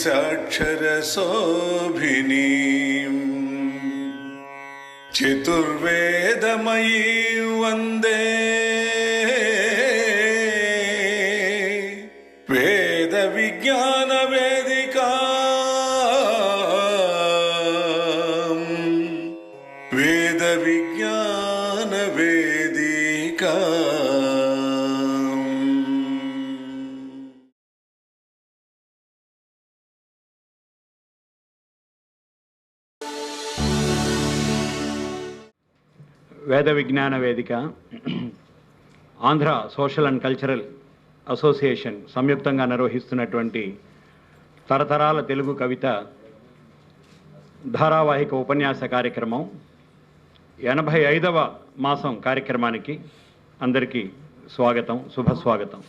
द्वादशाक्षरशोभिनीं चतुर्वेदमयी वन्दे वेदविज्ञानवेदिकां वेदविज्ञानवेदिकाम्। వేద విజ్ఞాన వేదిక, Andhra social and cultural association సంయుక్తంగా నిర్వహిస్తున్నటువంటి తరతరాల తెలుగు కవిత ధారావాహిక ఉపన్యాస కార్యక్రమం 85వ మాసం కార్యక్రమానికి అందరికీ స్వాగతం, శుభస్వాగతం.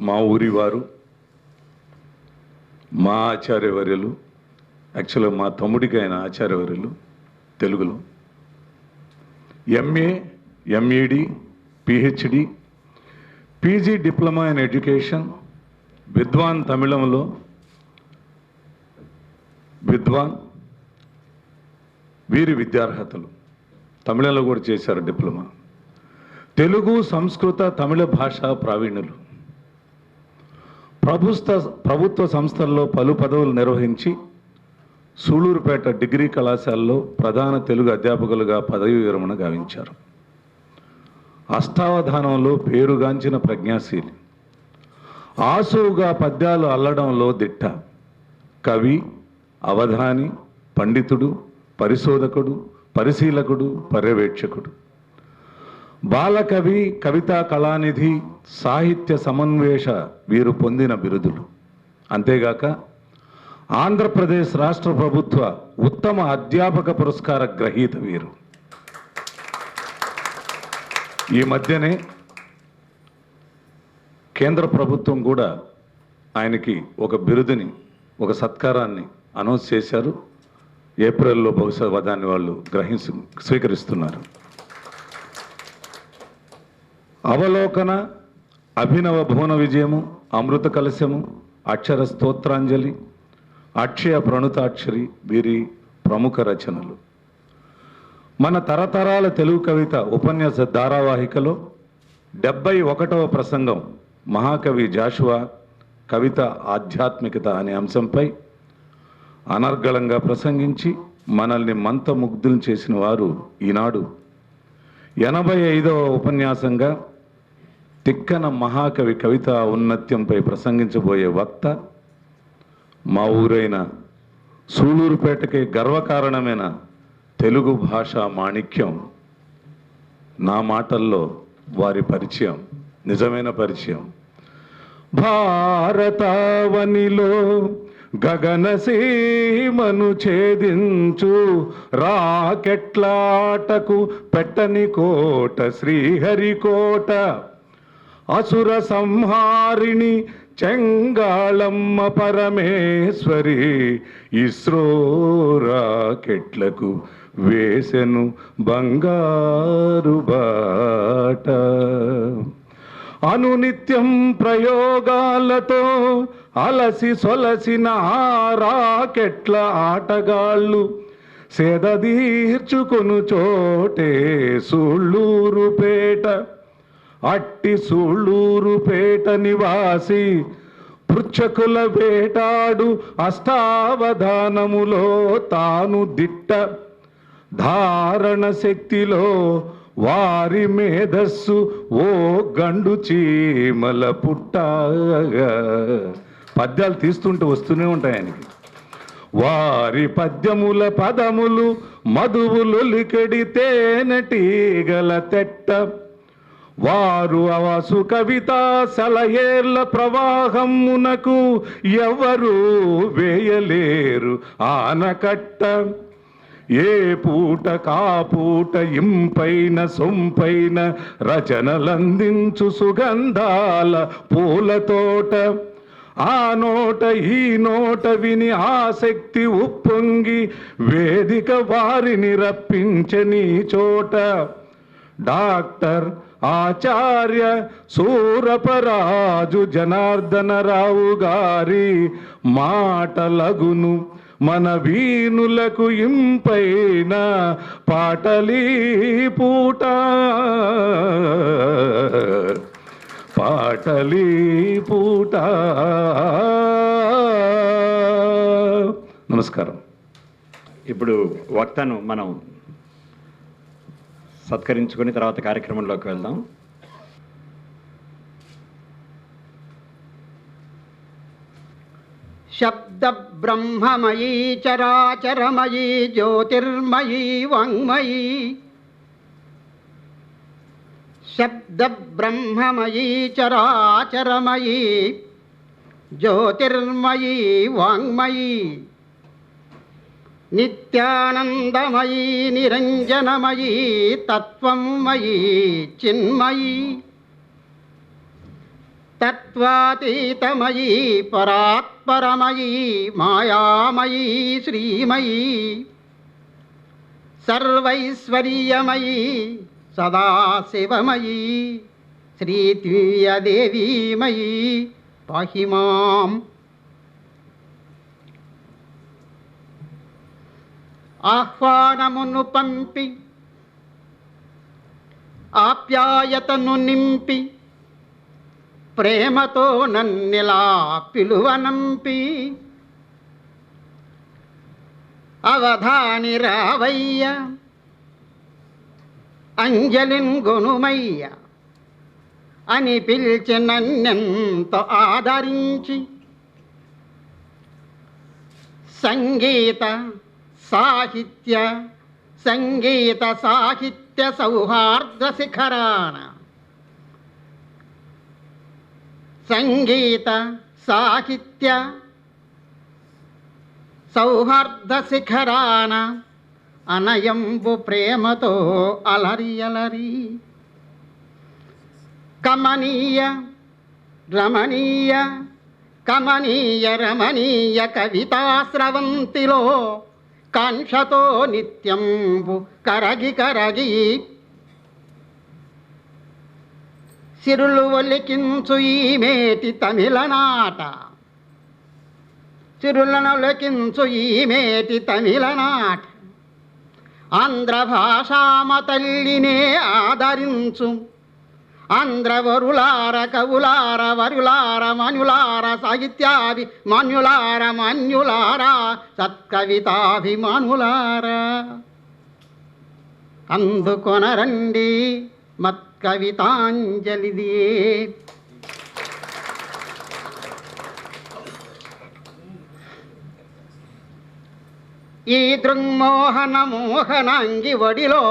మా ఊరి వారు, మా ఆచార్యవర్యులు, యాక్చువల్గా మా తమ్ముడికి ఆయన ఆచార్యవర్యులు, తెలుగులో MA, MEd, PhD, PG diploma in education, విద్వాన్ తమిళంలో విద్వాన్, వీరి విద్యార్హతలు తమిళంలో కూడా చేశారు డిప్లొమా. తెలుగు, సంస్కృత, తమిళ భాషా ప్రావీణ్యులు. ప్రభుత్వ సంస్థల్లో పలు పదవులు నిర్వహించి సూళూరుపేట డిగ్రీ కళాశాలలో ప్రధాన తెలుగు అధ్యాపకులుగా పదవీ విరమణ గావించారు. అష్టావధానంలో పేరుగాంచిన ప్రజ్ఞాశీలి, ఆసువుగా పద్యాలు అల్లడంలో దిట్ట, కవి, అవధాని, పండితుడు, పరిశోధకుడు, పరిశీలకుడు, పర్యవేక్షకుడు, బాలకవి, కవితా కళానిధి, సాహిత్య సమన్వేష వీరు పొందిన బిరుదులు. అంతేగాక ఆంధ్రప్రదేశ్ రాష్ట్ర ప్రభుత్వ ఉత్తమ అధ్యాపక పురస్కార గ్రహీత వీరు. ఈ మధ్యనే కేంద్ర ప్రభుత్వం కూడా ఆయనకి ఒక బిరుదుని, ఒక సత్కారాన్ని అనౌన్స్ చేశారు. ఏప్రిల్లో బహుశా దాన్ని వాళ్ళు స్వీకరిస్తున్నారు. అవలోకన, అభినవ భువన విజయము, అమృత కలశము, అక్షర స్తోత్రాంజలి, అక్షయ ప్రణుతాక్షరి వీరి ప్రముఖ రచనలు. మన తరతరాల తెలుగు కవిత ఉపన్యాస ధారావాహికలో 71వ ప్రసంగం మహాకవి జాషువా కవిత ఆధ్యాత్మికత అనే అంశంపై అనర్గళంగా ప్రసంగించి మనల్ని మంత్రముగ్ధులు చేసిన వారు ఈనాడు 85వ ఉపన్యాసంగా తిక్కన మహాకవి కవిత ఔన్నత్యంపై ప్రసంగించబోయే వక్త, మా ఊరైన సూళూరుపేటకి గర్వకారణమైన తెలుగు భాషా మాణిక్యం. నా మాటల్లో వారి పరిచయం, నిజమైన పరిచయం. భారతావనిలో గగనసీమను ఛేదించు రాకెట్లాటకు పెట్టని కోట శ్రీహరికోట, అసుర సంహారిణి చెంగాళమ్మ పరమేశ్వరి, ఇస్రో రాకెట్లకు వేసెను బంగారు బాట. అనునిత్యం ప్రయోగాలతో అలసి సొలసిన రాకెట్ల ఆటగాళ్ళు సేదదీర్చుకొను చోటే సూళ్ళూరుపేట. అట్టి సూళ్ళూరుపేట నివాసి పృచ్ఛకుల వేటాడు అష్టావధానములో తాను దిట్ట. ధారణ శక్తిలో వారి మేధస్సు ఓ గండు చీమల పుట్టగా. పద్యాలు తీస్తుంటే వస్తూనే ఉంటాయి ఆయనకి. వారి పద్యముల పదములు మధువులు లికెడితేనటీగల తెట్ట. వారు అవాసు కవితా సలయేర్ల ప్రవాహమునకు ఎవరు వేయలేరు ఆనకట్ట. ఏ పూట కాపూట ఇంపైన సొంపైన రచనలందించు సుగంధాల పూలతోట. ఆ నోట ఈ నోట విని ఆసక్తి ఉప్పొంగి వేదిక వారిని రప్పించని చోట. డాక్టర్ ఆచార్య సూరపరాజు జనార్దనరావు గారి మాటలగును మన వీణులకు ఇంపైన పాటలీ పూట పాటలీ పూట. నమస్కారం. ఇప్పుడు వక్తను మనం సత్కరించుకుని తర్వాత కార్యక్రమంలోకి వెళ్దాం. శబ్ద బ్రహ్మమయీ చరాచరమయీ జ్యోతిర్మయీ వాంగ్మయీ. శబ్ద బ్రహ్మమయీ చరాచరమయీ జ్యోతిర్మయీ వాంగ్మయీ. నిత్యానందమయీ నిరంజనమయీ తత్వమయీ చిన్మయీ. తత్వాతీతమయీ పరాత్పరమయీ మాయామయీ శ్రీమయీ. సర్వైశ్వర్యమయీ సదాశివమయీ శ్రీత్వీయదేవీమయీ పాహి మాం. ఆహ్వానమును పంపి ఆప్యాయతను నింపి ప్రేమతో నన్నిలా పిలువనంపి. అవధాని రావయ్య అంజలిన్ గొనుమయ్య అని పిలిచి నన్నెంతో ఆదరించి. సంగీత సాహిత్య సౌహార్ద శిఖరాన సంగీత సాహిత్య సౌహార్ద శిఖరాన అనయంబు ప్రేమతో అలరి అలరి. కమనీయ రమణీయ కమనీయ రమణీయ కవితాస్రవంతిలో కాంక్షతో నిత్యంబు కరగి కరగి. సిరులు ఒలికించు ఈ మేటి తమిళనాట సిరులను ఒలికించు ఈ మేటి తమిళనాట. ఆంధ్ర భాషామ తల్లినే ఆదరించు. ఆంధ్రవరులార కవులార వరులార మనులార సాహిత్యాభి మాన్యులారా సత్కవితాభిమానులారా. అందుకొనరండి మత్కవితాంజలిది. ఈ దృంమోహన మోహనాంగి వడిలో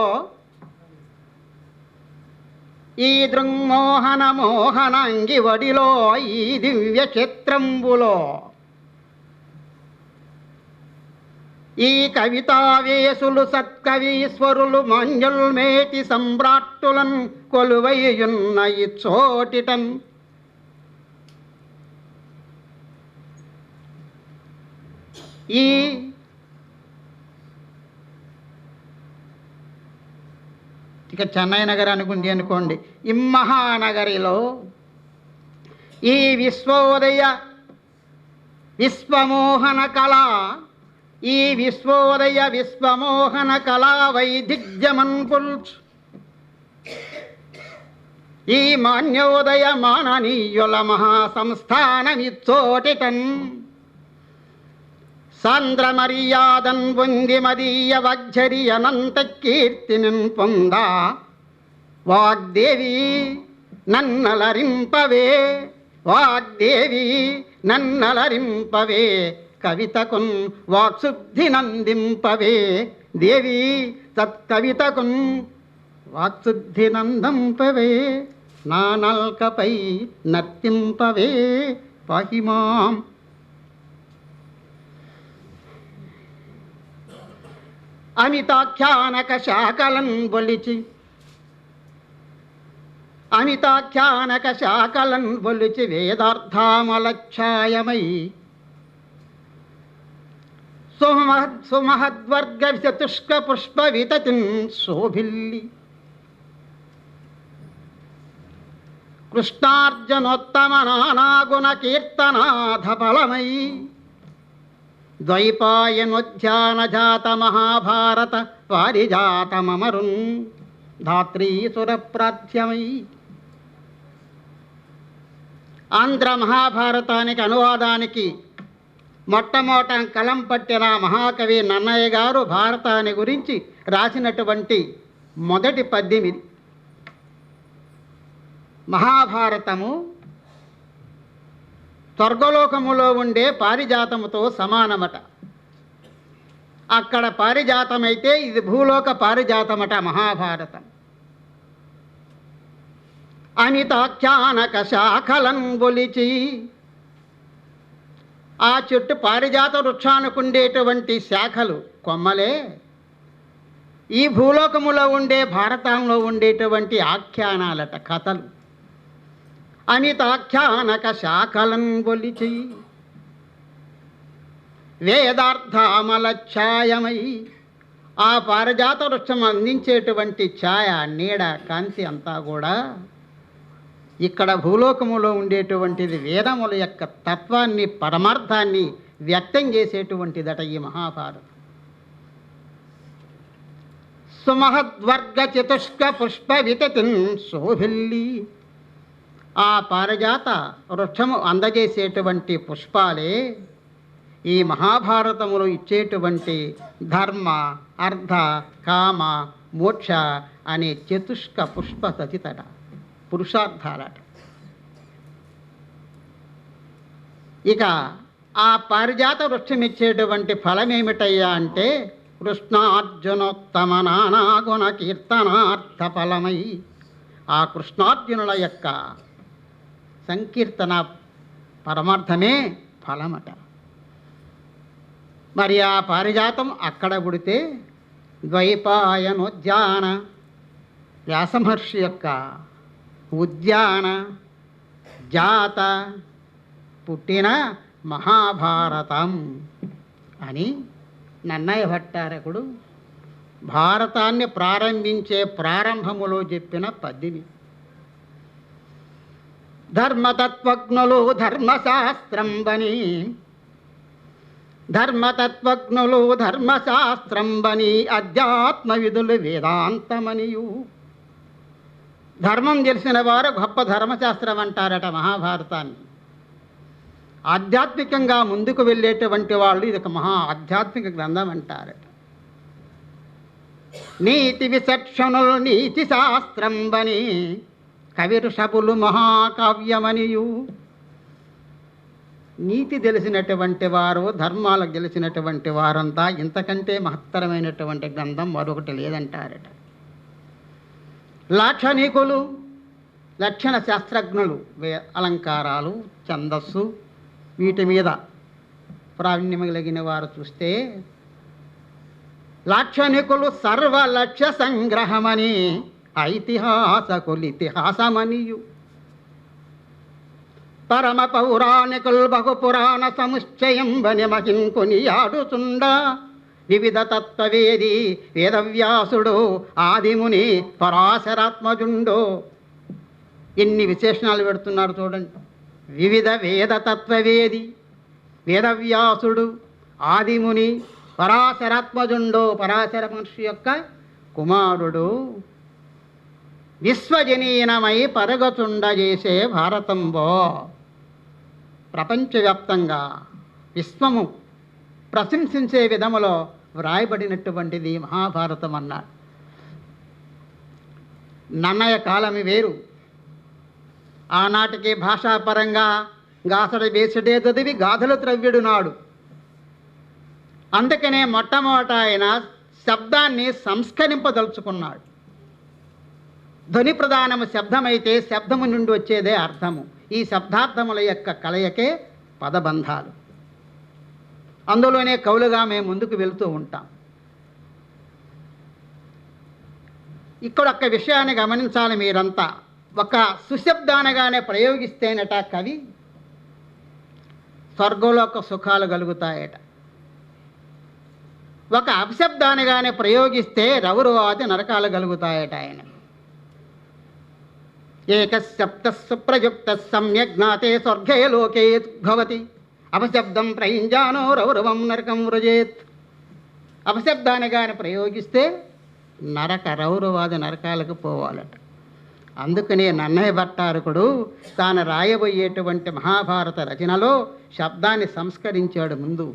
ఈ దృంమోహన మోహనాంగి వడిలో ఈ దివ్య క్షేత్రంబులో ఈ కవితావేసులు సత్కవీశ్వరులు మాన్యుల్మేటి సమ్రాట్టులన్ కొలువైయున్న ఈ చోటిటన్. ఈ ఇక చెన్నై నగరానికి ఉంది అనుకోండి. ఈ మహానగరిలో ఈ విశ్వోదయ విశ్వమోహన కళ ఈ విశ్వోదయ విశ్వమోహన కళా వైదిగ్యమన్ పుల్చు. ఈ మాన్యోదయ మాననీయుల మహాసంస్థానమిచ్చోటిటన్. సాంద్ర మర్యాదన్ పొంది మదీయ వజ్జరి అనంత కీర్తిని పొందా. వాగ్దేవి నన్నలరింపవే వాగ్దేవి నన్నలరింపవే. కవితకున్ వాక్శుద్ధి నందింపవే దేవి సత్కవితకున్ వాక్శుద్ధి నందంపవే. నా నల్కపై నర్తింపవే పాహిమాం. అమితాఖ్యానక శాకలన్ బొలిచి అమితాఖ్యానక శాకలన్ బొలిచి వేదార్థామలఛాయమై సుమహద్వర్గ చతుష్క పుష్ప వితతిన్ శోభిల్లి. కృష్ణార్జునోత్తమ నానాగుణ కీర్తనాథ ఫలమై ద్వైపాయనోద్యాన జాత మహాభారత పారిజాతమరున్ ధాత్రీసుర ప్రాధ్యమై. ఆంధ్ర మహాభారతానికి అనువాదానికి మొట్టమొదట కలం పట్టిన మహాకవి నన్నయ్య గారు భారతాన్ని గురించి రాసినటువంటి మొదటి పద్యం ఇది. మహాభారతము స్వర్గలోకములో ఉండే పారిజాతముతో సమానమట. అక్కడ పారిజాతమైతే ఇది భూలోక పారిజాతమట మహాభారతం. అనితాఖ్యానక శాఖలన్ బొలిచి, ఆ చుట్టూ పారిజాత వృక్షానికి ఉండేటువంటి శాఖలు కొమ్మలే ఈ భూలోకములో ఉండే భారతంలో ఉండేటువంటి ఆఖ్యానాలట, కథలు. అనితాఖ్యానక శాఖలన్ బొలిచి వేదార్థామల ఛాయమై, ఆ పారిజాత వృక్షం అందించేటువంటి ఛాయ, నీడ, కాంతి అంతా కూడా ఇక్కడ భూలోకములో ఉండేటువంటిది వేదముల యొక్క తత్వాన్ని, పరమార్థాన్ని వ్యక్తం చేసేటువంటిదట ఈ మహాభారతం. సుమహద్వర్గ చతుష్క పుష్ప వితతిన్ శోభిల్లి, ఆ పారిజాత వృక్షము అందజేసేటువంటి పుష్పాలే ఈ మహాభారతములో ఇచ్చేటువంటి ధర్మ, అర్థ, కామ, మోక్ష అనే చతుష్క పుష్ప సచితట, పురుషార్థాలట. ఇక ఆ పారిజాత వృక్షం ఇచ్చేటువంటి ఫలం ఏమిటయ్యా అంటే కృష్ణార్జునోత్తమ నానాగుణ కీర్తనార్థ ఫలమై, ఆ కృష్ణార్జునుల యొక్క సంకీర్తన పరమార్థమే ఫలమట. మరి ఆ పారిజాతం అక్కడ పుడితే ద్వైపాయనోద్యాన, వ్యాసమహర్షి యొక్క ఉద్యాన జాత పుట్టిన మహాభారతం అని నన్నయ్య భట్టారకుడు భారతాన్ని ప్రారంభించే ప్రారంభములో చెప్పిన పద్యమి. ధర్మతత్వజ్ఞులు ధర్మశాస్త్రంబని, ధర్మతత్వజ్ఞులు ధర్మశాస్త్రంబని, అధ్యాత్మ విధులు వేదాంతమనియు. ధర్మం తెలిసిన వారు గొప్ప ధర్మశాస్త్రం అంటారట మహాభారతాన్ని. ఆధ్యాత్మికంగా ముందుకు వెళ్ళేటువంటి వాళ్ళు ఇది ఒక మహా ఆధ్యాత్మిక గ్రంథం అంటారట. నీతి విచక్షణులు నీతి శాస్త్రంబని, కవి ఋషభులు మహాకావ్యమనియు. నీతి తెలిసినటువంటి వారు, ధర్మాలకు తెలిసినటువంటి వారంతా ఇంతకంటే మహత్తరమైనటువంటి గ్రంథం మరొకటి లేదంటారట. లాక్షణికులు, లక్షణ శాస్త్రజ్ఞులు, అలంకారాలు, ఛందస్సు, వీటి మీద ప్రావీణ్యం కలిగిన వారు చూస్తే లాక్షణికులు సర్వలక్ష్య సంగ్రహమని, ఐతిహాసకులు ఇతిహాసమనియు. పరమ పౌరాణికులు బహుపురాణ సముచ్చయం బని మహింకుని ఆడుచుండ, వివిధ తత్వవేది వేదవ్యాసుడు ఆదిముని పరాశరాత్మజుండో. ఎన్ని విశేషణాలు పెడుతున్నారు చూడండి. వివిధ వేద తత్వవేది వేదవ్యాసుడు ఆదిముని పరాశరాత్మజుండో, పరాశర మహర్షి యొక్క కుమారుడు. విశ్వజనీనమై పరగచుండ చేసే భారతంబో, ప్రపంచవ్యాప్తంగా విశ్వము ప్రశంసించే విధములో వ్రాయబడినటువంటిది మహాభారతం అన్నాడు. నన్నయ్య కాలమి వేరు. ఆనాటికి భాషాపరంగా గాసడ వేసడే చదివి గాథలు త్రవ్యుడు నాడు. అందుకనే మొట్టమొదట ఆయన శబ్దాన్ని సంస్కరింపదలుచుకున్నాడు. ధ్వని ప్రధానము శబ్దమైతే శబ్దము నుండి వచ్చేదే అర్థము. ఈ శబ్దార్థముల యొక్క కలయికే పదబంధాలు. అందులోనే కవులుగా మేము ముందుకు వెళుతూ ఉంటాం. ఇక్కడ ఒక్క విషయాన్ని గమనించాలి మీరంతా. ఒక సుశబ్దానగానే ప్రయోగిస్తేనట కవి స్వర్గంలోక సుఖాలు కలుగుతాయట. ఒక అపశబ్దానగానే ప్రయోగిస్తే రవురువాది నరకాలు కలుగుతాయట ఆయన. ఏకశబ్దస్సు ప్రయుక్త సమ్యక్ జ్ఞాతే స్వర్గే లోకే భవతి అపశబ్దం ప్రయుంజానో రౌరవం నరకం వృజేత్. అపశబ్దాన్ని కానీ ప్రయోగిస్తే రౌరవాది నరకాలకు పోవాలట. అందుకనే నన్నయ్య భట్టారకుడు తాను రాయబోయేటువంటి మహాభారత రచనలో శబ్దాన్ని సంస్కరించాడు ముందు.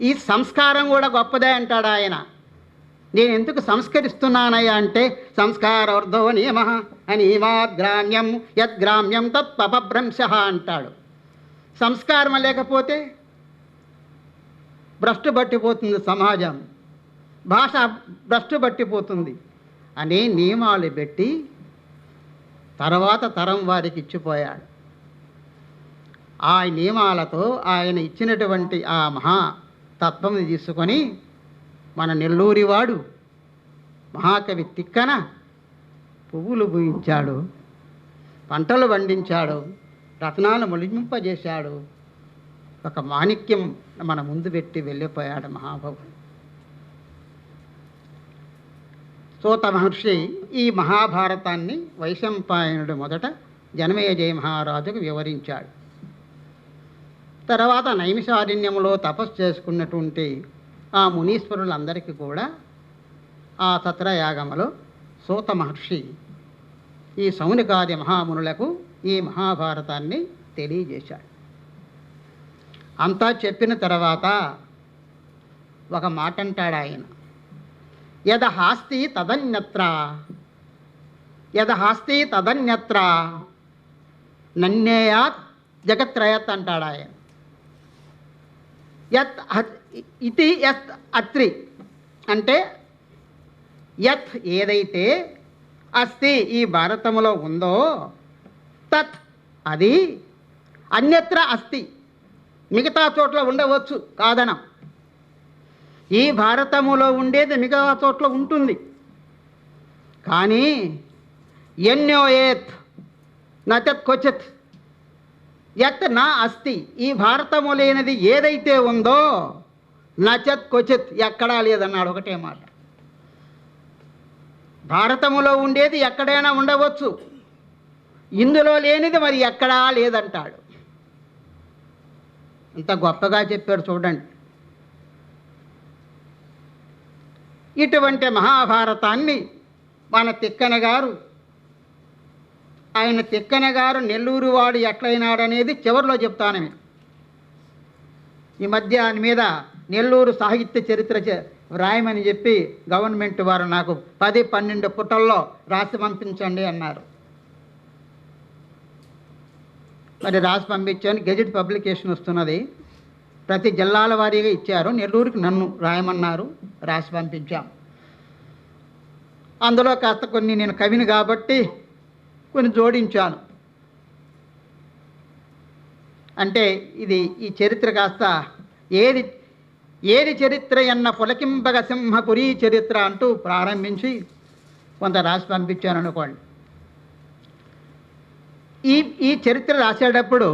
ఈ సంస్కారం కూడా గొప్పదే అంటాడు ఆయన. నేను ఎందుకు సంస్కరిస్తున్నానయ్యా అంటే సంస్కారార్థో నియమ అనీమాద్గ్రామ్యం యద్గ్రామ్యం తత్పభ్రంశ అంటాడు. సంస్కారం లేకపోతే భ్రష్టు పట్టిపోతుంది సమాజం, భాష భ్రష్టు పట్టిపోతుంది అనే నియమాలు పెట్టి తర్వాత తరం వారికి ఇచ్చిపోయాడు. ఆ నియమాలతో ఆయన ఇచ్చినటువంటి ఆ మహాతత్వంని తీసుకొని మన నెల్లూరివాడు మహాకవి తిక్కన పువ్వులు పూయించాడు, పంటలు పండించాడు, రత్నాలు మొలింపజేశాడు, ఒక మాణిక్యం మన ముందు పెట్టి వెళ్ళిపోయాడు మహాబాబు. సూత మహర్షి ఈ మహాభారతాన్ని వైశంపాయనుడు మొదట జనమేజయ మహారాజుకు వివరించాడు. తర్వాత నైమిషారణ్యంలో తపస్సు చేసుకున్నటువంటి ఆ మునీశ్వరులందరికీ కూడా ఆ సత్రయాగంలో సూత మహర్షి ఈ సౌనికాది మహామునులకు ఈ మహాభారతాన్ని తెలియజేశాడు. అంతా చెప్పిన తర్వాత ఒక మాట అంటాడు ఆయన, యదహాస్తి తదన్యత్ర యదహాస్తి తదన్యత్ర నన్యేయాత్ జగత్రయత్ అంటాడు ఆయన. యత్ ఇది యత్ అత్రి అంటే యత్ ఏదైతే అస్తి ఈ భారతములో ఉందో తత్ అది అన్యత్ర అస్తి మిగతా చోట్ల ఉండవచ్చు కాదనం. ఈ భారతములో ఉండేది మిగతా చోట్ల ఉంటుంది, కానీ ఎన్నో ఏత్ నతత్ క్వచిత్ యత్ నా అస్తి ఈ భారతము లేనిది ఏదైతే ఉందో నచత్ క్వచిత్ ఎక్కడా లేదన్నాడు. ఒకటే మాట. భారతములో ఉండేది ఎక్కడైనా ఉండవచ్చు, ఇందులో లేనిది మరి ఎక్కడా లేదంటాడు. ఇంత గొప్పగా చెప్పాడు చూడండి. ఇటువంటి మహాభారతాన్ని మన తిక్కన గారు ఆయన తిక్కన గారు నెల్లూరు వాడు ఎట్లయినాడనేది చివరిలో చెప్తాను. ఈ మధ్య ఆయన మీద నెల్లూరు సాహిత్య చరిత్ర వ్రాయమని చెప్పి గవర్నమెంట్ వారు నాకు 10-12 పుటల్లో రాసి పంపించండి అన్నారు. మరి రాసి పంపించాను. గెజెట్ పబ్లికేషన్ వస్తున్నది, ప్రతి జిల్లాల వారీగా ఇచ్చారు. నెల్లూరుకి నన్ను రాయమన్నారు, రాసి పంపించాం. అందులో కాస్త కొన్ని నేను కవిని కాబట్టి కొన్ని జోడించాను. అంటే ఇది ఈ చరిత్ర కాస్త ఏది చరిత్ర ఎన్న పులకింపగ సింహపురి చరిత్ర అంటూ ప్రారంభించి కొంత రాసి పంపించాను అనుకోండి. ఈ చరిత్ర రాసేటప్పుడు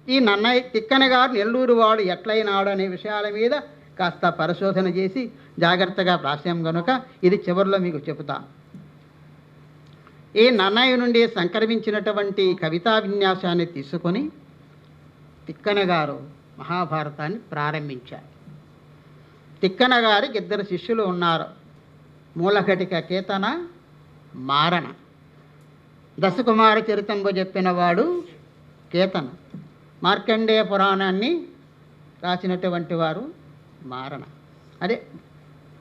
ఈ నన్నయ్య తిక్కన గారు నెల్లూరు వాడు ఎట్లయినాడు అనే విషయాల మీద కాస్త పరిశోధన చేసి జాగ్రత్తగా రాసాం కనుక ఇది చివరిలో మీకు చెబుతాను. ఈ నన్నయ్య నుండి సంక్రమించినటువంటి కవితా విన్యాసాన్ని తీసుకొని తిక్కన గారు మహాభారతాన్ని ప్రారంభించారు. తిక్కన గారికి 2 శిష్యులు ఉన్నారు, మూలఘటిక కేతన, మారణ. దశకుమార చరితంబు చెప్పినవాడు కేతన, మార్కండేయ పురాణాన్ని రాసినటువంటి వారు మారణ. అదే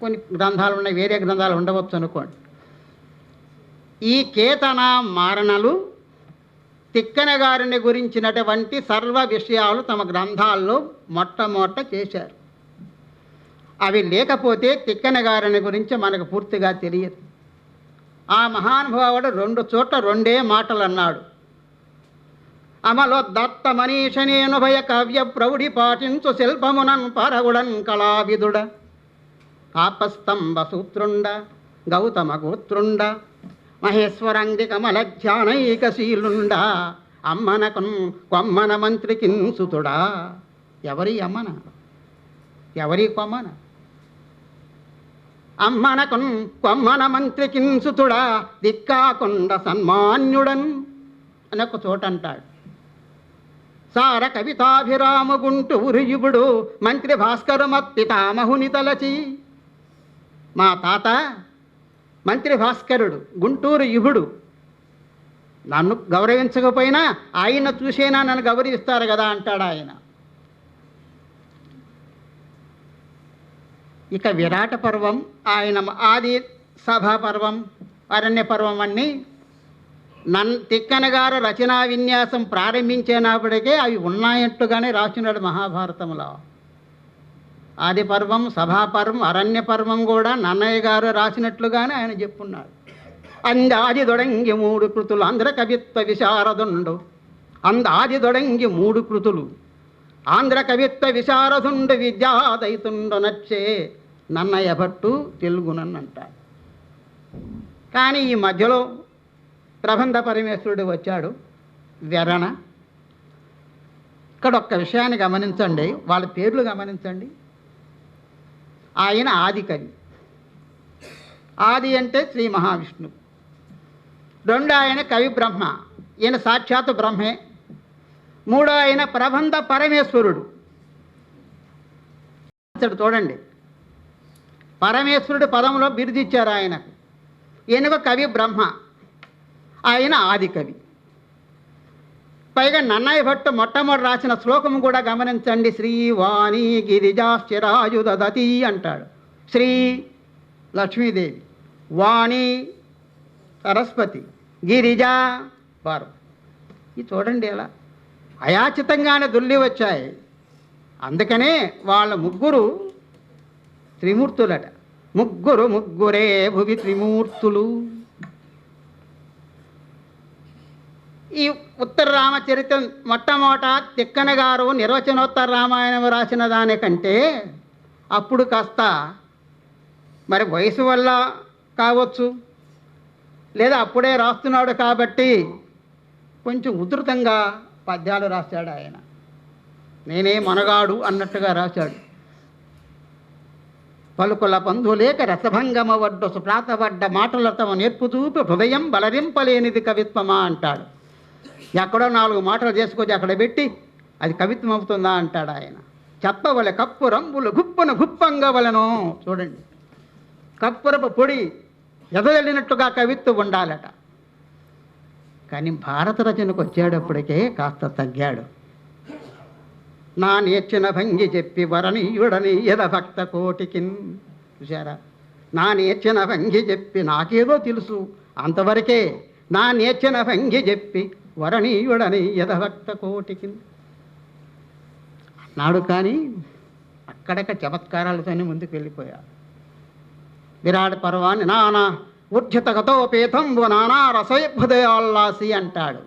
కొన్ని గ్రంథాలు ఉన్నాయి, వేరే గ్రంథాలు ఉండవచ్చు అనుకోండి. ఈ కేతన మారణలు తిక్కన గారిని గురించినటువంటి సర్వ విషయాలు తమ గ్రంథాల్లో మొట్టమొదట చేశారు. అవి లేకపోతే తిక్కన గారిని గురించి మనకు పూర్తిగా తెలియదు. ఆ మహానుభావుడు 2 చోట్ల 2 మాటలు అన్నాడు. అమలోద్దత్త మనీషనేను భయ కావ్య ప్రౌఢి పాటించు శిల్పమునన్ పరగుడన్ కళావిదుడ ఆపస్తంభ సూత్రుండ గౌతమ గోత్రుండ మహేశ్వరంగి కమల ధ్యానైకశీలుండ అమ్మనకున్ కొమ్మన మంత్రికిన్ సుతుడా. ఎవరి అమ్మన, ఎవరి కొమ్మన? అమ్మనకున్ కొమ్మన మంత్రికిన్సుతుడా దిక్కాకొండ సన్మాన్యుడన్ అని ఒక చోట అంటాడు. సార కవితాభిరాము గుంటూరు యువుడు మంత్రి భాస్కరు మత్తి తామహుని తలచి. మా తాత మంత్రి భాస్కరుడు గుంటూరు యువుడు. నన్ను గౌరవించకపోయినా ఆయన చూసేనా నన్ను గౌరవిస్తారు కదా అంటాడు ఆయన. ఇక విరాట పర్వం, ఆయన ఆది సభా పర్వం, అరణ్య పర్వం అన్నీ తిక్కన గారు రచనా విన్యాసం ప్రారంభించినప్పటికే అవి ఉన్నాయట్టుగానే రాసినాడు మహాభారతంలో. ఆది పర్వం, సభాపర్వం, అరణ్య పర్వం కూడా నన్నయ్య గారు రాసినట్లుగానే ఆయన చెప్పున్నాడు. అందాది దొడంగి 3 కృతులు ఆంధ్ర కవిత్వ విశారదుండు. అందాది దొడంగి 3 కృతులు ఆంధ్ర కవిత్వ విశారదుండు విద్యాదైతుండు నచ్చే నన్నయ్య భట్టు తెలుగునని అంటాడు. కానీ ఈ మధ్యలో ప్రబంధ పరమేశ్వరుడు వచ్చాడు, వెరణ. ఇక్కడ ఒక్క విషయాన్ని గమనించండి, వాళ్ళ పేర్లు గమనించండి. ఆయన ఆది కవి. ఆది అంటే శ్రీ మహావిష్ణువు. 2 ఆయన కవి బ్రహ్మ, ఈయన సాక్షాత్ బ్రహ్మే. 3 ఆయన ప్రబంధ పరమేశ్వరుడు. చూడండి, పరమేశ్వరుడు పదంలో బిరుదిచ్చారు ఆయనకు. ఈయనకు కవి బ్రహ్మ, ఆయన ఆది కవి. పైగా నన్నయ్య భట్టు మొట్టమొదటి రాసిన శ్లోకం కూడా గమనించండి. శ్రీవాణి గిరిజాశ్చరాయుదతి అంటాడు. శ్రీ లక్ష్మీదేవి, వాణి సరస్వతి, గిరిజ పార్వతి. ఇది చూడండి ఎలా అయాచితంగానే దుల్లి వచ్చాయి. అందుకనే వాళ్ళ ముగ్గురు త్రిమూర్తులట. ముగ్గురే భువి త్రిమూర్తులు. ఈ ఉత్తర రామచరిత్ర మొట్టమొదట తిక్కన గారు నిర్వచనోత్తర రామాయణం రాసిన దానికంటే అప్పుడు కాస్త మరి వయసు వల్ల కావచ్చు, లేదా అప్పుడే రాస్తున్నాడు కాబట్టి కొంచెం ఉధృతంగా పద్యాలు రాశాడు ఆయన. నేనే మనగాడు అన్నట్టుగా రాశాడు. పలుకుల పందులేక రసభంగమ వడ్డు సుప్రాతపడ్డ మాటల తమ నేర్పు చూపి హృదయం బలరింపలేనిది కవిత్వమా అంటాడు. ఎక్కడో 4 మాటలు చేసుకొచ్చి అక్కడ పెట్టి అది కవిత్వం అవుతుందా అంటాడు ఆయన. చెప్పవలె కప్పు రంబులు గుప్పున గుప్పంగా వలెను. చూడండి, కప్పురపు పొడి ఎదజల్లినట్టుగా కవిత్వం ఉండాలట. కానీ భారత రచనకు వచ్చేటప్పటికే కాస్త తగ్గాడు. నా నేర్చిన భంగి చెప్పి వరణీయుడని యదభక్త కోటికిన్. చూశారా, నా నేర్చిన భంగి చెప్పి నాకేదో తెలుసు అంతవరకే. నా నేర్చిన భంగి చెప్పి వరణీయుడని యదభక్త కోటికిన్ అన్నాడు. కానీ అక్కడక చమత్కారాలతోనే ముందుకు వెళ్ళిపోయాడు. విరాట్ పర్వాన్ని నానా ఉర్జితగతోపేతంబు నానా రసోద్భుదయాల్లాసి అంటాడు.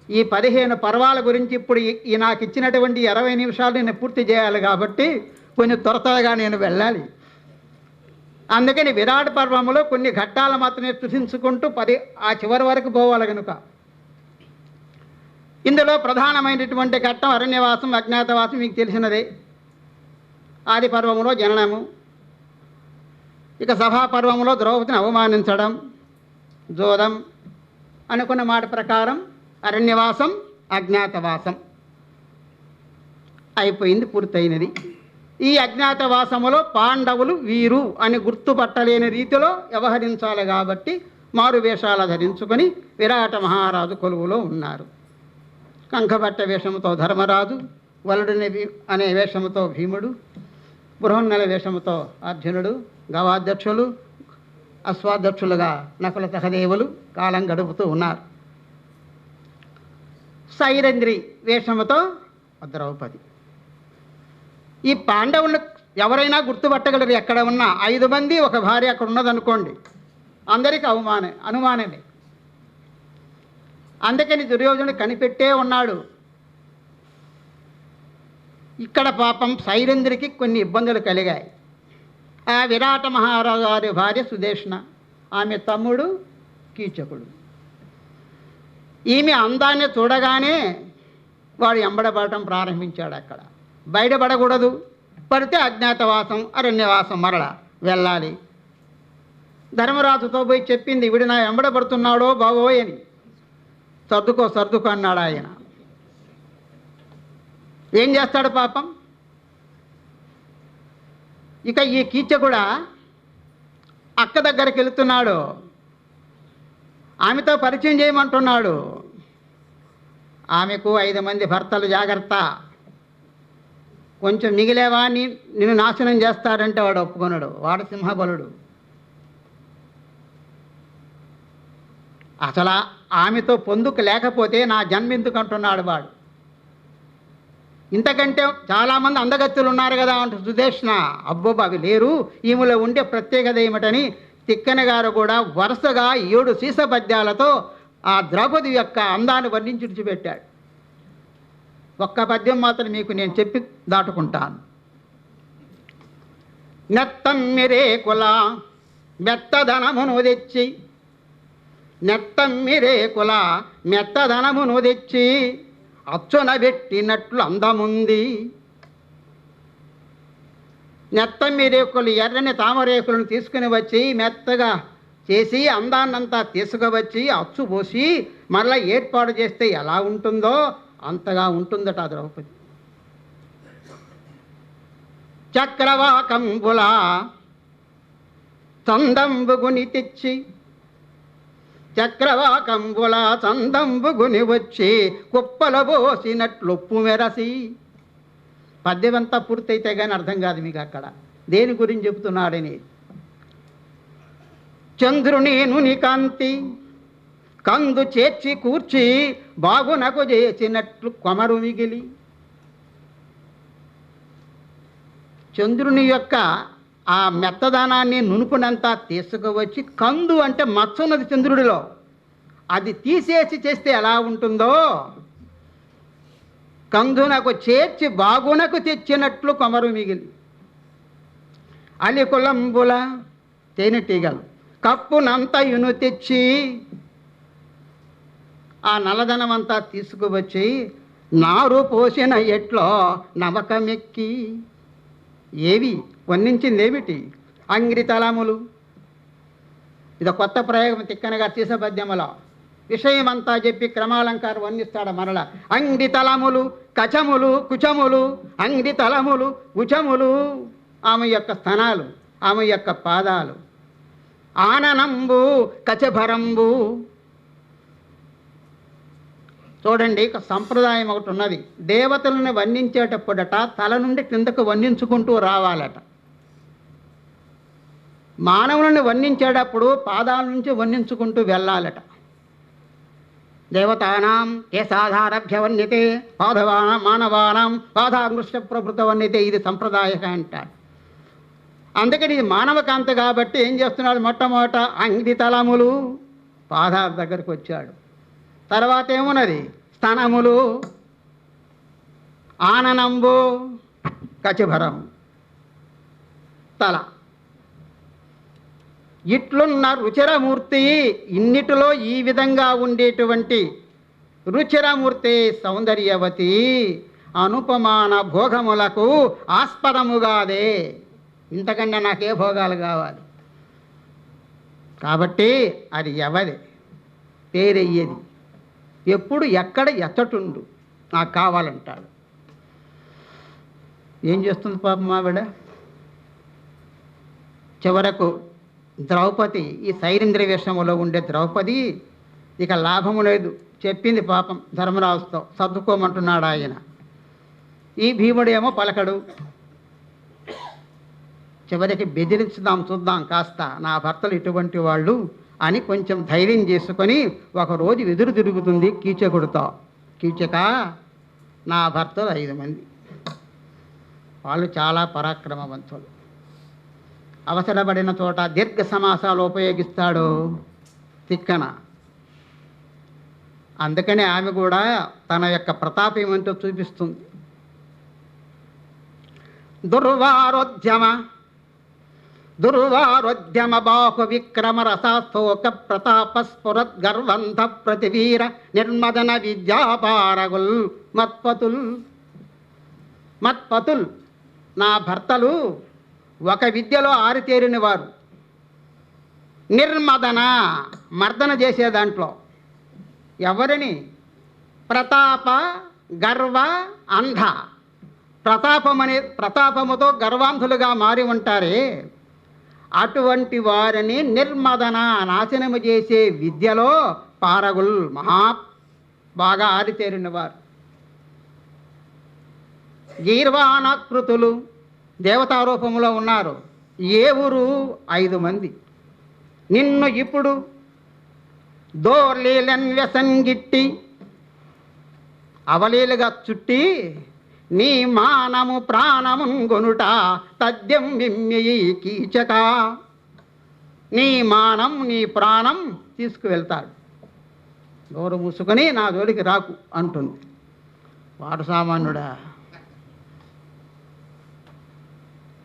ఈ 15 పర్వాల గురించి ఇప్పుడు ఈ నాకు ఇచ్చినటువంటి 20 నిమిషాలు నేను పూర్తి చేయాలి కాబట్టి కొంచెం త్వరగా నేను వెళ్ళాలి. అందుకని విరాట్ పర్వములో కొన్ని ఘట్టాలు మాత్రమే సృష్టించుకుంటూ ఆ చివరి వరకు పోవాలి. కనుక ఇందులో ప్రధానమైనటువంటి ఘట్టం అరణ్యవాసం, అజ్ఞాతవాసం మీకు తెలిసినదే. ఆది పర్వములో జననము, ఇక సభాపర్వంలో ద్రౌపదిని అవమానించడం, జోదం అనుకున్న మాట ప్రకారం అరణ్యవాసం, అజ్ఞాతవాసం అయిపోయింది, పూర్తయినది. ఈ అజ్ఞాతవాసములో పాండవులు వీరు అని గుర్తుపట్టలేని రీతిలో వ్యవహరించాలి కాబట్టి మారు వేషాలు ధరించుకొని విరాట మహారాజు కొలువులో ఉన్నారు. కంకబట్ట వేషముతో ధర్మరాజు, వలుడిని అనే వేషముతో భీముడు, బృహన్నల వేషముతో అర్జునుడు, గవాధ్యక్షులు, అశ్వాధ్యక్షులుగా నకుల సహదేవులు కాలం గడుపుతూ ఉన్నారు. సైరంధ్రి వేషముతో ద్రౌపది. ఈ పాండవులు ఎవరైనా గుర్తుపట్టగలరు. ఎక్కడ ఉన్నా 5 మంది ఒక భార్య అక్కడ ఉన్నదనుకోండి, అందరికీ అనుమానమే. అందుకని దుర్యోధనుడు కనిపెట్టే ఉన్నాడు. ఇక్కడ పాపం సైరంధ్రికి కొన్ని ఇబ్బందులు కలిగాయి. ఆ విరాట మహారాజు గారి భార్య సుదేష్ణ, ఆమె తమ్ముడు కీచకుడు. ఈమె అందాన్ని చూడగానే వాడు ఎంబడబడటం ప్రారంభించాడు. అక్కడ బయటపడకూడదు, పడితే అజ్ఞాతవాసం, అరణ్యవాసం మరల వెళ్ళాలి. ధర్మరాజుతో పోయి చెప్పింది, వీడు నా వెంబడబడుతున్నాడో బావోయ్ అని. సర్దుకో అన్నాడు ఆయన. ఏం చేస్తాడు పాపం? ఇక ఈ కీచకుడా అక్క దగ్గరికి వెళుతున్నాడు, ఆమెతో పరిచయం చేయమంటున్నాడు. ఆమెకు 5 మంది భర్తలు, జాగ్రత్త, కొంచెం మిగిలేవా నిన్ను నాశనం చేస్తాడంటే వాడు ఒప్పుకొనడు. వాడు సింహబలుడు. అసలు ఆమెతో పొందుకు లేకపోతే నా జన్మెందుకు అంటున్నాడు వాడు. ఇంతకంటే చాలామంది అందగత్తులు ఉన్నారు కదా అంటూ సుదేష్ణ, అబ్బో అవి లేరు, ఈమెలో ఉండే ప్రత్యేకత ఏమిటని తిక్కన గారు కూడా వరుసగా 7 సీస పద్యాలతో ఆ ద్రౌపది యొక్క అందాన్ని వర్ణించి విడిచిపెట్టాడు. ఒక్క పద్యం మాత్రం మీకు నేను చెప్పి దాటుకుంటాను. నెత్తమ్మిరేకుల మెత్తదనమును తెచ్చి, నెత్తమ్మిరేకుల మెత్తదనమును తెచ్చి అచ్చున పెట్టినట్లు అందముంది. నెత్తమ్మిరేకులు, ఎర్రని తామరేకులను తీసుకుని వచ్చి మెత్తగా చేసి అందాన్నంతా తీసుకువచ్చి అచ్చు పోసి మరలా ఏర్పాటు చేస్తే ఎలా ఉంటుందో అంతగా ఉంటుందట ద్రౌపది. చక్రవాకంబుల చందంబుగుని తెచ్చి, చక్రవాకంబుల చందంబుగుని వచ్చి కుప్పల పోసినట్లొప్పు మెరసి. పద్యమంతా పూర్తయితే కానీ అర్థం కాదు మీకు అక్కడ దేని గురించి చెబుతున్నాడని. చంద్రుని నుని కాంతి కందు చేర్చి కూర్చి బాగునకు చేసినట్లు కొమరు మిగిలి. చంద్రుని యొక్క ఆ మెత్తదానాన్ని నునుపునంతా తీసుకువచ్చి, కందు అంటే మచ్చున్నది చంద్రుడిలో, అది తీసేసి చేస్తే ఎలా ఉంటుందో కందునకు చేర్చి బాగునకు తెచ్చినట్లు కొమరు మిగిలి. అలికులంబుల తేనెటీగలు కప్పునంతయును తెచ్చి ఆ నల్లదనమంతా తీసుకువచ్చి నారు పోసిన ఎట్లో నవకమెక్కి. ఏవి వర్ణించింది ఏమిటి? అంగ్రితలములు. ఇది కొత్త ప్రయోగం తిక్కనగా తీసే పద్యములో. విషయమంతా చెప్పి క్రమాలంకారం వర్ణిస్తాడు మరల. అంగ్రితలములు కచములు కుచములు, అంగ్రితలములు కుచములు ఆమె యొక్క స్తనాలు, ఆమె యొక్క పాదాలు. ఆననంబు కచభరంబు. చూడండి, ఒక సంప్రదాయం ఒకటి ఉన్నది. దేవతలను వర్ణించేటప్పుడట తల నుండి కిందకు వర్ణించుకుంటూ రావాలట. మానవులను వర్ణించేటప్పుడు పాదాల నుంచి వర్ణించుకుంటూ వెళ్ళాలట. దేవతానాం కేశాధారభ్య వర్ణితే మానవానాం పాదాంగుష్ట ప్రభృత వర్ణితే. ఇది సంప్రదాయక అంటాడు. అందుకని ఇది మానవకాంత కాబట్టి ఏం చేస్తున్నాడు? మొట్టమొదట అంగితలములు పాదాల దగ్గరకు వచ్చాడు. తర్వాత ఏమున్నది? స్తనములు, ఆననంబు, కచిభరం, తల. ఇట్లున్న రుచిరమూర్తి, ఇన్నిటిలో ఈ విధంగా ఉండేటువంటి రుచిరమూర్తి సౌందర్యవతి అనుపమాన భోగములకు ఆస్పదముగాదే. ఇంతకంటే నాకే భోగాలు కావాలి? కాబట్టి అది ఎవది పేరయ్యేది, ఎప్పుడు ఎక్కడ ఎచ్చటుండు నాకు కావాలంటాడు. ఏం చేస్తుంది పాపం ఆవిడ? చివరకు ద్రౌపది, ఈ సైరింద్ర వేషములో ఉండే ద్రౌపది ఇక లాభము లేదు, చెప్పింది పాపం ధర్మరాజుతో, సర్దుకోమంటున్నాడు ఆయన. ఈ భీముడేమో పలకడు. చివరికి బెదిరించుదాం, చూద్దాం కాస్త నా భర్తలు ఇటువంటి వాళ్ళు అని కొంచెం ధైర్యం చేసుకొని ఒకరోజు ఎదురు తిరుగుతుంది కీచకుడితో. కీచక, నా భర్తలు 5 మంది, వాళ్ళు చాలా పరాక్రమవంతులు. అవసరపడిన చోట దీర్ఘ సమాసాలు ఉపయోగిస్తాడు తిక్కన. అందుకనే ఆమె కూడా తన యొక్క ప్రతాపం ఏమంటో చూపిస్తుంది. దుర్వారోద్యమ బాహు విక్రమ రసాస్తోక ప్రతాప స్ఫురత్ గర్వంధ ప్రతివీర నిర్మదన విద్యాపారగుల్ మత్పతుల్. నా భర్తలు ఒక విద్యలో ఆరితేరిన వారు. నిర్మదన, మర్దన చేసే దాంట్లో ఎవరిని? ప్రతాప, గర్వ, అంధ. ప్రతాపముతో గర్వాంధులుగా మారి ఉంటారే, అటువంటి వారిని నిర్మదన, నాశనము చేసే విద్యలో పారగుల్, బాగా ఆరితేరిన వారు. గీర్వాణాకృతులు, దేవతారూపంలో ఉన్నారు. ఏ ఊరు? 5 మంది. నిన్ను ఇప్పుడు దోర్లీలన్ వ్యసంగిట్టి, అవలీలుగా చుట్టి, నీ మానము ప్రాణముంగొనుట తథ్యం విమ్యయి కీచక. నీ మానం, నీ ప్రాణం తీసుకువెళ్తాడు. నోరు మూసుకొని నా జోలికి రాకు అంటుంది. వాడు సామాన్యుడా?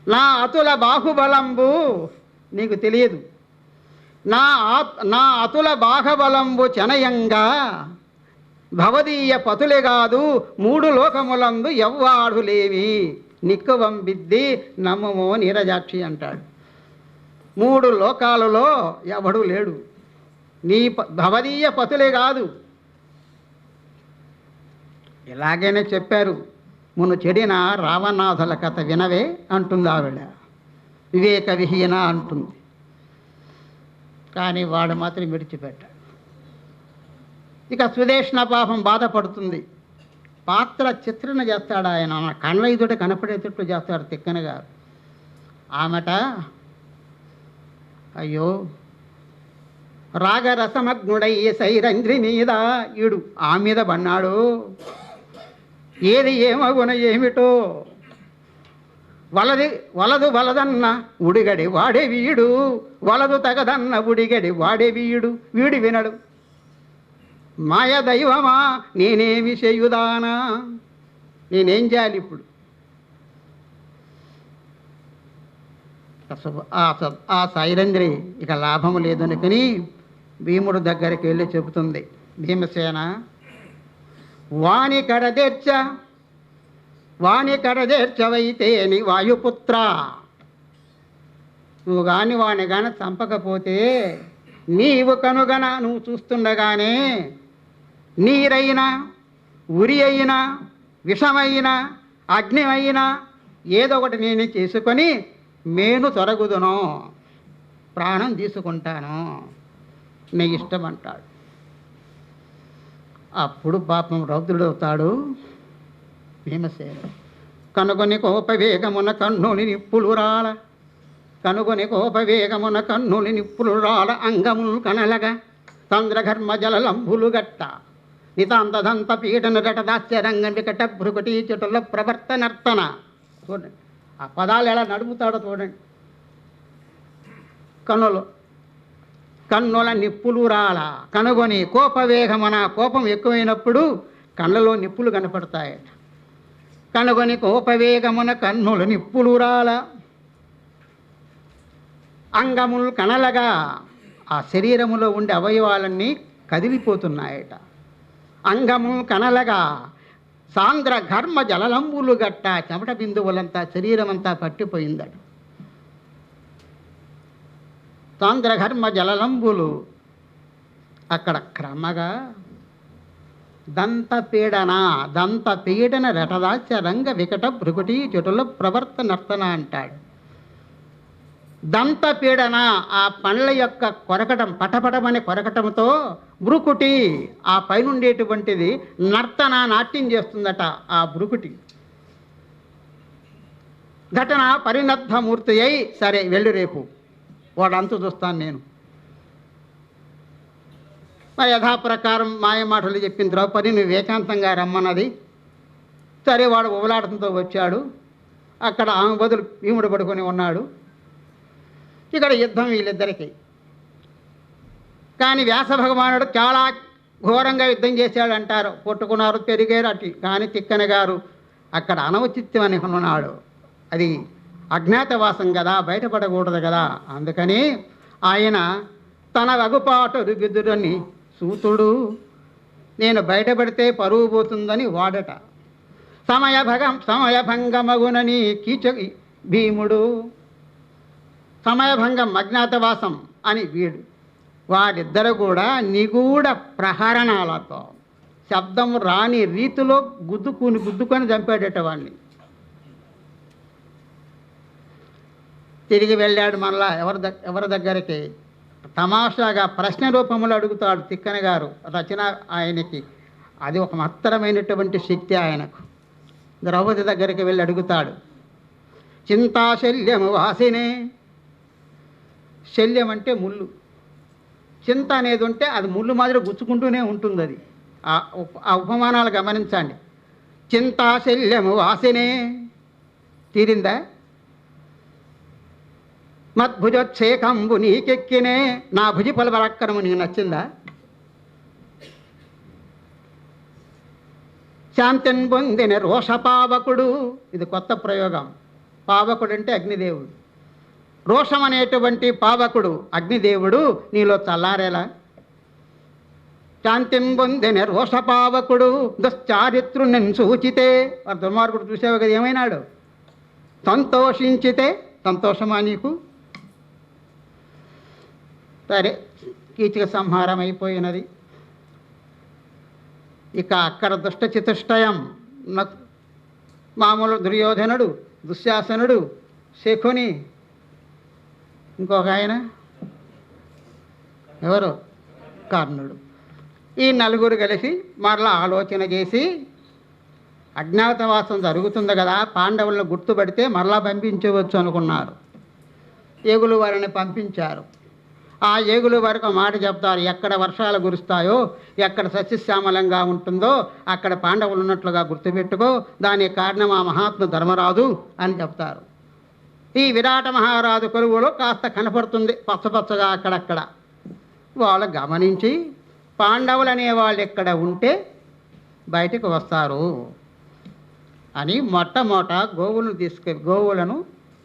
నా అతుల బాహుబలంబు నీకు తెలియదు. నా అతుల బాహబలంబు చనయంగా భవదీయ పతులే కాదు 3 లోకములందు ఎవ్వాడు లేవి నిక్కువం బిద్ది నమ్మమో నీరజాక్షి అంటాడు. 3 లోకాలలో ఎవడు లేడు. నీ భవదీయ పతులే కాదు. ఇలాగైనా చెప్పారు. మును చెడిన రావణాథుల కథ వినవే అంటుంది ఆవిడ. వివేక విహీన అంటుంది. కానీ వాడు మాత్రం విడిచిపెట్టాడు. ఇక సుదేష్ణ పాపం బాధపడుతుంది. పాత్ర చిత్రణ చేస్తాడు ఆయన. కళ్ళ ఎదుట కనపడేటట్లు చేస్తాడు తిక్కనగా. ఆమెట అయ్యో రాగరసమగ్నుడయ్యే సైరంధ్రి మీద ఈడు ఆ మీద పన్నాడు. ఏది ఏమగున ఏమిటో వలదు వలదన్న ఉడిగడి వాడే వీడు, వలదు తగదన్న ఉడిగడి వాడే వీడు వినడు. మాయ దైవమా నేనేమి చేయుదానా? నేనేం చేయాలి ఇప్పుడు? ఆ సైరంధ్రి ఇక లాభము లేదనుకుని భీముడు దగ్గరికి వెళ్ళి చెబుతుంది. భీమసేన, వాణి కడదేర్చవైతేని వాయుపుత్ర, నువ్వు కానీ వాణి కానీ చంపకపోతే నీవు కనుగన నువ్వు చూస్తుండగానే నీరైనా, ఉరి అయినా, విషమైనా, అగ్ని అయినా ఏదో ఒకటి నేను చేసుకొని మేను తొరగుదును, ప్రాణం తీసుకుంటాను, నీ ఇష్టం అంటాడు. అప్పుడు పాపం రౌద్రుడవుతాడు భీమసేన. కనుగొని కోపవేగమున కన్నుని నిప్పులు రాల, అంగములు కనలగా చంద్రఘర్మ జలలంబులు గట్ట నితాంతదంత పీడన గట దాస్యరంగ వికట భృకుటి చెటుల ప్రవర్తనర్తన. చూడండి ఆ పదాలు ఎలా నడుపుతాడో చూడండి. కన్నుల నిప్పులు రాల, కనుగొని కోపవేగమున, కోపం ఎక్కువైనప్పుడు కళ్ళలో నిప్పులు కనపడతాయట. కనుగొని కోపవేగమున కన్నులు నిప్పులు రాల, అంగములు కనలగా, ఆ శరీరములో ఉండే అవయవాలన్నీ కదిలిపోతున్నాయట. అంగములు కనలగా సాంద్ర ఘర్మ జలలంబులు గట్ట, చెమట బిందువులంతా శరీరమంతా పట్టిపోయిందట. సాంద్రఘర్మ జలలంబులు అక్కడ క్రమగా దంతపీడన రటదాస్య రంగ వికట భృకుటి చెటుల ప్రవర్తనర్తన అంటాడు. దంతపీడన, ఆ పండ్ల యొక్క కొరకటం, పటపటమనే కొరకటంతో భృకుటి, ఆ పైనుండేటువంటిది నర్తన, నాట్యం చేస్తుందట ఆ భృకుటి. ఘటన పరిణద్ధమూర్తి అయి, సరే వెళ్ళు రేపు వాడు అంతు చూస్తాను నేను. మరి యథాప్రకారం మాయమాటలు చెప్పిన ద్రౌపది నువ్వు ఏకాంతంగా రమ్మన్నది. సరే వాడు ఉబలాటంతో వచ్చాడు. అక్కడ ఆమె బదులు భీముడు పడుకొని ఉన్నాడు. ఇక్కడ యుద్ధం వీళ్ళిద్దరికి. కానీ వ్యాస భగవానుడు చాలా ఘోరంగా యుద్ధం చేశాడు అంటారు. కొట్టుకున్నారు, పెరిగారు అటు. కానీ తిక్కన గారు అక్కడ అనౌచిత్యం అని ఉన్నాడు. అది అజ్ఞాతవాసం కదా, బయటపడకూడదు కదా. అందుకని ఆయన తన వగుపాటు రుగిదురని సూతుడు, నేను బయటపడితే పరువు పోతుందని వాడట. సమయభంగమగునని కీచ భీముడు. సమయభంగం అజ్ఞాతవాసం అని వీడు. వారిద్దరు కూడా నిగూఢ ప్రహరణాలతో శబ్దం రాని రీతిలో గుద్దుకొని చంపాడట వాడిని. తిరిగి వెళ్ళాడు మళ్ళా ఎవరి దగ్గరికి? తమాషాగా ప్రశ్న రూపంలో అడుగుతాడు తిక్కన గారు. రచన ఆయనకి అది ఒక మహత్తరమైనటువంటి శక్తి ఆయనకు. ద్రౌపది దగ్గరికి వెళ్ళి అడుగుతాడు, చింతాశల్యము వాసినే. శల్యం అంటే ముళ్ళు. చింత అనేది ఉంటే అది ముళ్ళు మాదిరి గుచ్చుకుంటూనే ఉంటుంది. అది ఆ ఉపమానాలు గమనించండి. చింతాశల్యము వాసినే తీరిందా? మద్భుజోత్సేకంబు నీకెక్కినే. నా భుజి పలపరక్కరము నీకు నచ్చిందా? శాంతిని పొందిన రోషపావకుడు. ఇది కొత్త ప్రయోగం. పావకుడు అంటే అగ్నిదేవుడు. రోషం అనేటువంటి పావకుడు అగ్నిదేవుడు నీలో చల్లారేలా? శాంతిని పొందిన రోషపావకుడు దుశ్చారిత్రుని సూచితే. వారు దుర్మార్గుడు చూసేవి కదా ఏమైనాడు? సంతోషించితే. సంతోషమా నీకు? సరే, కీచక సంహారం అయిపోయినది. ఇక అక్కడ దుష్ట చతుష్టయం. మామూలు దుర్యోధనుడు, దుశ్శాసనుడు, శకుని, ఇంకొక ఆయన ఎవరు? కర్ణుడు. ఈ నలుగురు కలిసి మరలా ఆలోచన చేసి అజ్ఞాతవాసం జరుగుతుంది కదా, పాండవులను గుర్తుపడితే మరలా పంపించవచ్చు అనుకున్నారు. ఏగులు వారిని పంపించారు. ఆ ఏగులు వారికి మాట చెప్తారు, ఎక్కడ వర్షాలు కురుస్తాయో, ఎక్కడ సస్యశ్యామలంగా ఉంటుందో అక్కడ పాండవులు ఉన్నట్లుగా గుర్తుపెట్టుకో, దానికి కారణం ఆ మహాత్మ ధర్మరాజు అని చెప్తారు. ఈ విరాట మహారాజు కొలువులో కాస్త కనపడుతుంది పచ్చపచ్చగా అక్కడక్కడ. వాళ్ళు గమనించి పాండవులు అనేవాళ్ళు ఎక్కడ ఉంటే బయటకు వస్తారు అని మొట్టమొదట గోవులను